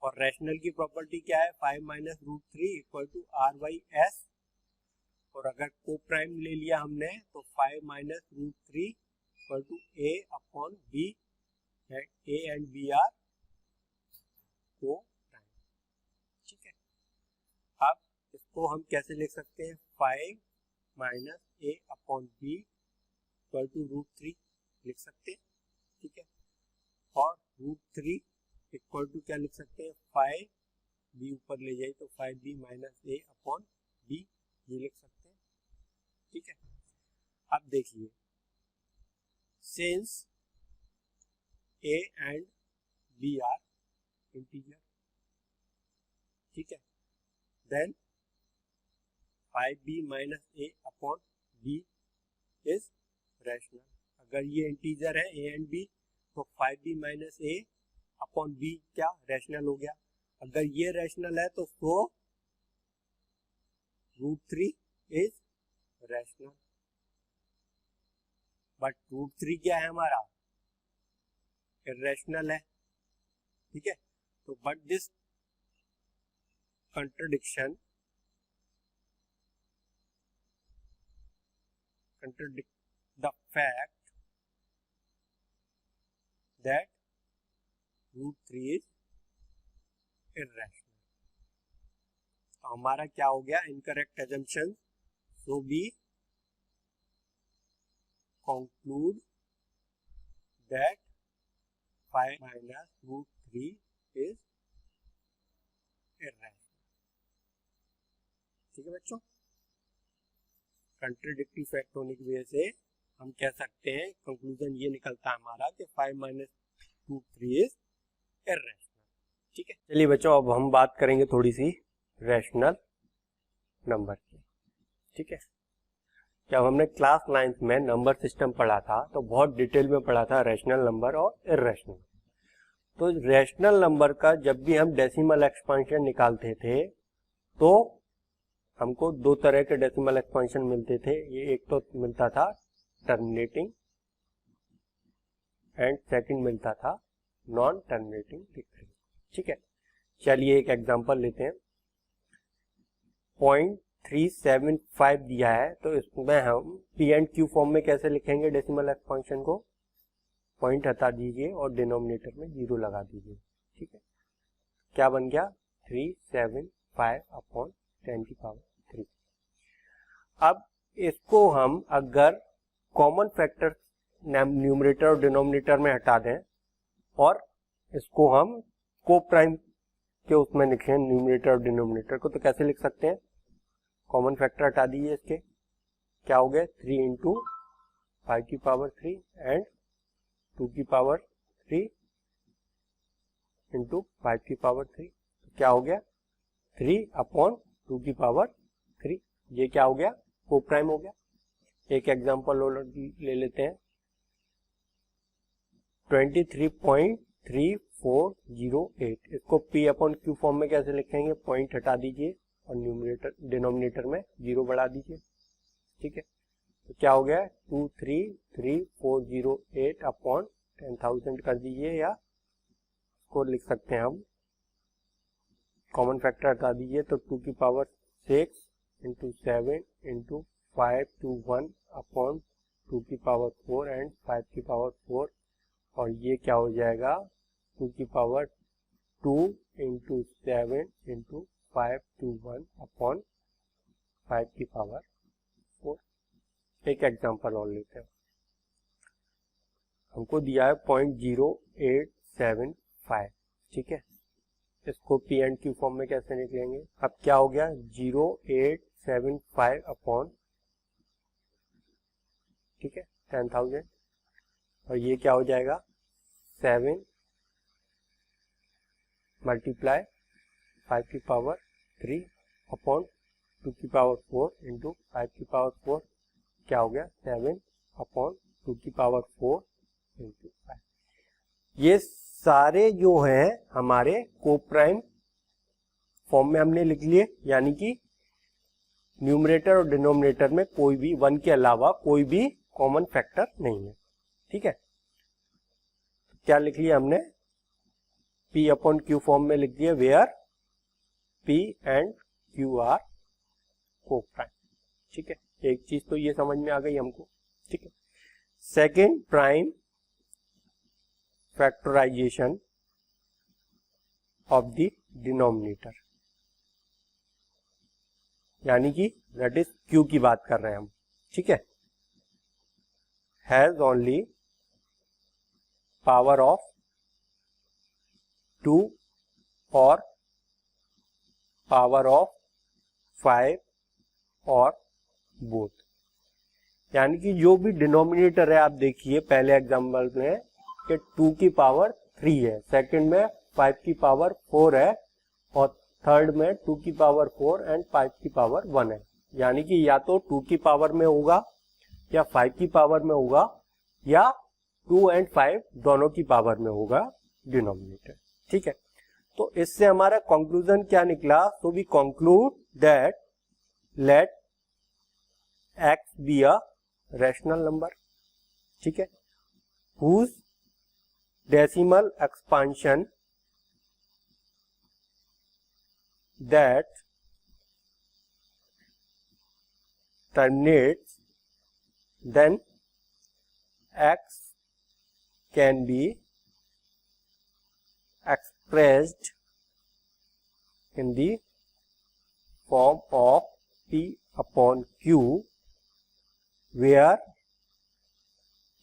और रैशनल की प्रॉपर्टी क्या है, 5 minus √3 equal to R by S, और अगर को प्राइम ले लिया हमने तो 5 minus √3 equal to A upon B, A and B are coprime. ठीक है, अब इसको हम कैसे लिख सकते हैं, 5 minus A upon B equal to √3 लिख सकते हैं। ठीक है, और √3 इक्वल टू क्या लिख सकते हैं, 5 बी ऊपर ले जाए तो 5b minus A upon B, ये लिख सकते हैं। ठीक है, अब देखिए since A and B are integer, ठीक है, then 5b minus A upon B is rational. अगर ये इंटीजर है ए एंड बी तो 5b minus A upon B क्या रैशनल हो गया। अगर ये रैशनल है तो √3 इज रैशनल, बट √3 क्या है हमारा, इर्रेशनल है। ठीक है, तो but this contradiction contradict the fact that √3 is irrational। तो हमारा क्या हो गया, incorrect assumption, so we conclude that 5 minus √3 is irrational। ठीक है बच्चों, कंट्राडिक्टरी फैक्ट होने की वजह से हम कह सकते हैं, कंक्लूजन ये निकलता है हमारा कि 5 माइनस √3 इज इर्रेशनल। ठीक है, चलिए बच्चों अब हम बात करेंगे थोड़ी सी रैशनल नंबर की। ठीक है, जब हमने क्लास 9th में नंबर सिस्टम पढ़ा था तो बहुत डिटेल में पढ़ा था रैशनल नंबर और इर्रेशनल। तो रैशनल नंबर का जब भी हम डेसिमल एक्सपेंशन निकालते थे तो हमको दो तरह के डेसिमल एक्सपेंशन मिलते थे। ये एक तो मिलता था टर्मिनेटिंग एंड सेकंड मिलता था नॉन टर्मिनेटिंग रिकरिंग। ठीक है, चलिए एक एग्जांपल लेते हैं। 0.375 दिया है तो इसमें हम पी एंड क्यू फॉर्म में कैसे लिखेंगे डेसिमल एक्सपेंशन को? पॉइंट हटा दीजिए और डिनोमिनेटर में 0 लगा दीजिए। ठीक है, क्या बन गया? 375 अपॉन 10⁻3। अब इसको हम अगर कॉमन फैक्टर न्यूमरेटर और डिनोमिनेटर में हटा दें और इसको हम को प्राइम के उसमें लिखें न्यूमरेटर और डिनोमिनेटर को, तो कैसे लिख सकते हैं? कॉमन फैक्टर हटा दीजिए इसके, क्या हो गया? 3 इंटू 5⁻3 एंड 2⁻3 इंटू 5⁻3, क्या हो गया? 3 अपॉन 2⁻3। ये क्या हो गया? को प्राइम हो गया। एक एग्जांपल और ले लेते हैं। 23.3408, इसको पी अपॉन क्यू फॉर्म में कैसे लिखेंगे? पॉइंट हटा दीजिए और न्यूमरेटर डिनोमिनेटर में 0 बढ़ा दीजिए। ठीक है, तो क्या हो गया? 233408 अपॉन 10,000 कर दीजिए, या इसको लिख सकते हैं हम कॉमन फैक्टर हटा दीजिए तो 2⁶ into 7 into 5 to 1 upon 2⁴ and 5⁴, और ये क्या हो जाएगा? 2⁻2 इंटू 7 इंटू 5 to 1 अपॉन 5⁴। एक एग्जांपल और लेते हैं। हमको दिया है 0.0875। ठीक है, इसको पी एंड क्यू फॉर्म में कैसे निकलेंगे? अब क्या हो गया? 0.875 अपॉन, ठीक है, 10,000, और ये क्या हो जाएगा? 7 मल्टीप्लाई 5⁻3 अपॉन 2⁴ इंटू 5⁴, क्या हो गया? 7 अपॉन 2⁴ इंटू 5। ये सारे जो हैं हमारे को प्राइम फॉर्म में हमने लिख लिए, यानी कि न्यूमरेटर और डिनोमिनेटर में कोई भी 1 के अलावा कोई भी कॉमन फैक्टर नहीं है। ठीक है, क्या लिख लिया हमने? P अपॉन क्यू फॉर्म में लिख दिया, where P and Q are coprime. ठीक है, एक चीज तो ये समझ में आ गई हमको। ठीक है, second, prime factorization of the denominator, यानी कि दैट इज Q की बात कर रहे हैं हम। ठीक है, हैज ओनली पावर ऑफ 2 और पावर ऑफ 5 और बोथ, यानी कि जो भी डिनोमिनेटर है, आप देखिए पहले एग्जांपल में कि 2 की पावर 3 है, सेकंड में 5 की पावर 4 है, और थर्ड में 2 की पावर 4 एंड 5 की पावर 1 है। यानी कि या तो 2 की पावर में होगा या 5 की पावर में होगा या 2 एंड 5 दोनों की पावर में होगा डिनोमिनेटर। ठीक है, तो इससे हमारा कंक्लूजन क्या निकला? तो we conclude that let x be a rational number, ठीक है, whose decimal expansion that terminates then x can be expressed in the form of P upon Q, where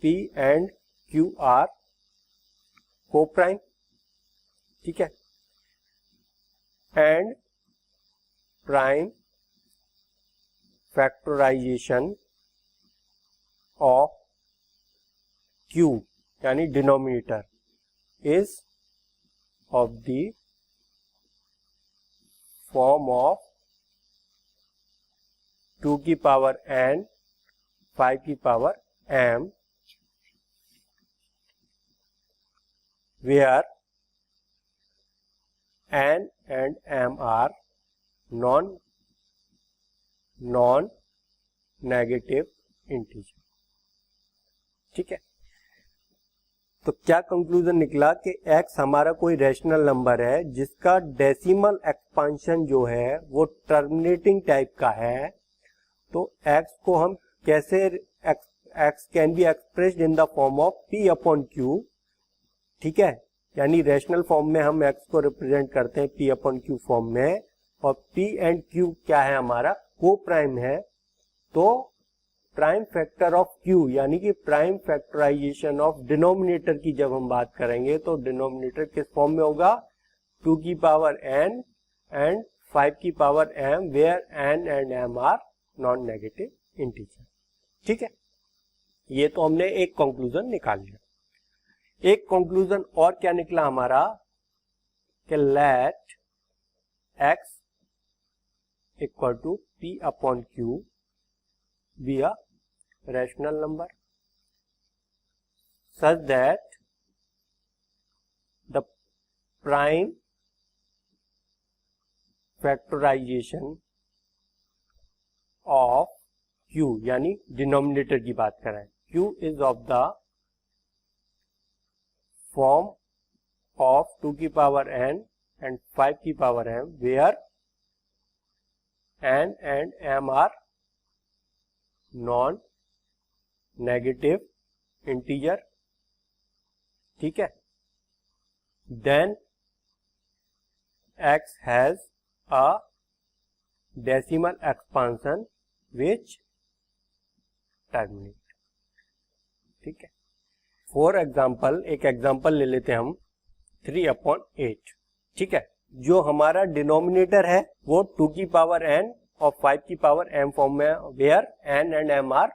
P and Q are co-prime, ठीक है, and prime factorization of Q यानी denominator is of the form of 2 की power n 5 की power m, where n and m are non-negative integer. ठीक है, तो क्या conclusion निकला कि x हमारा कोई रैशनल नंबर है जिसका डेसिमल एक्सपांशन जो है वो टर्मिनेटिंग टाइप का है। तो x को हम कैसे, x can be expressed in the form of p upon q। ठीक है, यानी रैशनल फॉर्म में हम x को रिप्रेजेंट करते हैं p अपॉन q फॉर्म में, और p एंड q क्या है हमारा, को प्राइम है। तो प्राइम फैक्टर ऑफ q यानी कि प्राइम फैक्टराइजेशन ऑफ डिनोमिनेटर की जब हम बात करेंगे तो डिनोमिनेटर किस फॉर्म में होगा, 2 की पावर n एंड 5 की power m, where n and m are non negative integer. ठीक है, ये तो हमने एक कंक्लूजन निकाल लिया। एक कंक्लूजन और क्या निकला हमारा कि let x equal to p upon q be a rational number such that the prime factorization of q यानी डिनोमिनेटर की बात कर रहे हैं, q is of the form of 2 की पावर n and 5 की power m, where n and m are non negative integer. ठीक है, then x has a decimal expansion which terminate. ठीक है, फॉर एग्जांपल एक एग्जांपल ले लेते हैं हम 3/8। ठीक है, जो हमारा डिनोमिनेटर है वो 2 की पावर n और 5 की पावर m फॉर्म में, where n and m are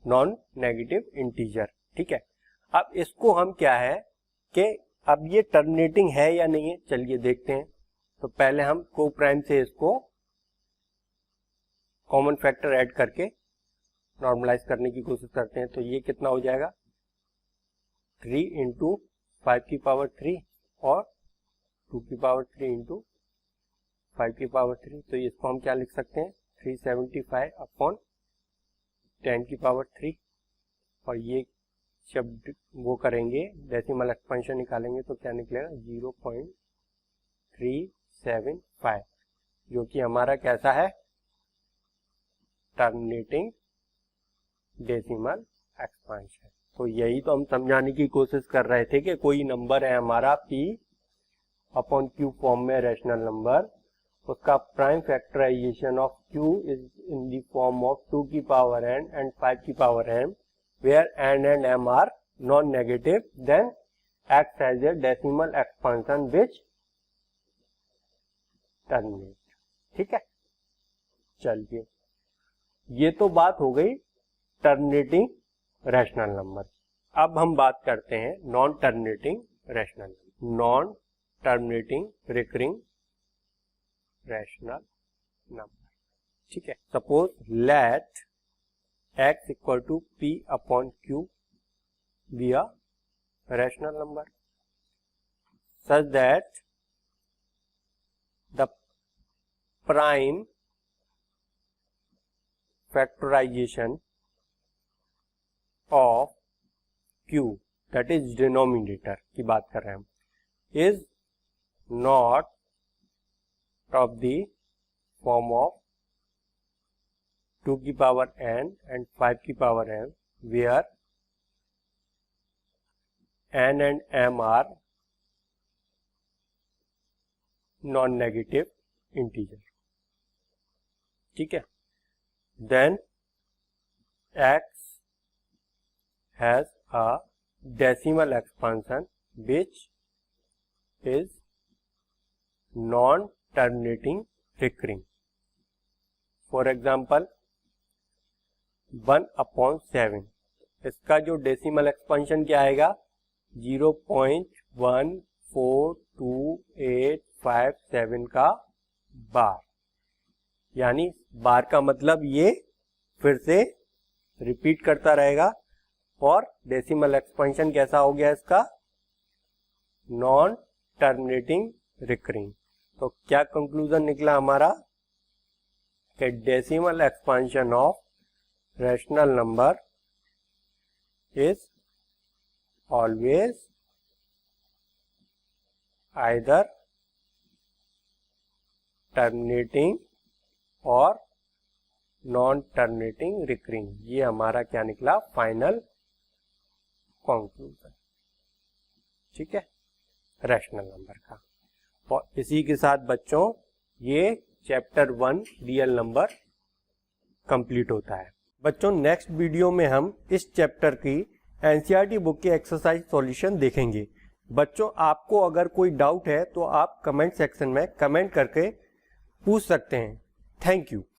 non negative integer. ठीक है, अब इसको हम क्या है कि अब ये टर्मिनेटिंग है या नहीं है, चलिए देखते हैं। तो पहले हम को प्राइम से इसको कॉमन फैक्टर ऐड करके नॉर्मलाइज करने की कोशिश करते हैं। तो ये कितना हो जाएगा, 3 इंटू 5 की पावर 3 और 2 की पावर 3 इंटू 5 की पावर 3। तो इसको हम क्या लिख सकते हैं, 375 अपॉन 10 की पावर 3, और ये शब्द वो करेंगे डेसिमल एक्सपेंशन निकालेंगे तो क्या निकलेगा 0.375, जो कि हमारा कैसा है, टर्मिनेटिंग डेसिमल एक्सपेंशन। तो यही तो हम समझाने की कोशिश कर रहे थे कि कोई नंबर है हमारा p अपॉन q फॉर्म में रैशनल नंबर, उसका prime factorization of q is in the form of 2 की पावर n एंड 5 की power m, where n and m are non negative, then x has a decimal expansion which terminate. ठीक है, चलिए ये तो बात हो गई टर्मिनेटिंग रैशनल नंबर। अब हम बात करते हैं non terminating rational, non terminating recurring rational number. ठीक है, suppose let x equal to p upon q be a rational number such that the prime factorization of q, that is denominator की बात कर रहे हैं हम, is not of the form of 2 की power n and 5 की power m, where n and m are non negative integer. ठीक है, then x has a decimal expansion which is non-terminating recurring. For example 1/7, इसका जो decimal expansion क्या आएगा 0.14287 का बार, यानी बार का मतलब ये फिर से रिपीट करता रहेगा। और डेसिमल एक्सपेंशन कैसा हो गया इसका, नॉन टर्मिनेटिंग रिकरिंग। तो क्या कंक्लूजन निकला हमारा कि decimal expansion of rational number is always either terminating और नॉन टर्मिनेटिंग रिकरिंग। ये हमारा क्या निकला, फाइनल कंक्लूजन। ठीक है, रैशनल नंबर का। और इसी के साथ बच्चों ये चैप्टर 1 रियल नंबर कंप्लीट होता है। बच्चों नेक्स्ट वीडियो में हम इस चैप्टर की एनसीईआरटी बुक के एक्सरसाइज सॉल्यूशन देखेंगे। बच्चों आपको अगर कोई डाउट है तो आप कमेंट सेक्शन में कमेंट करके पूछ सकते हैं। Thank you.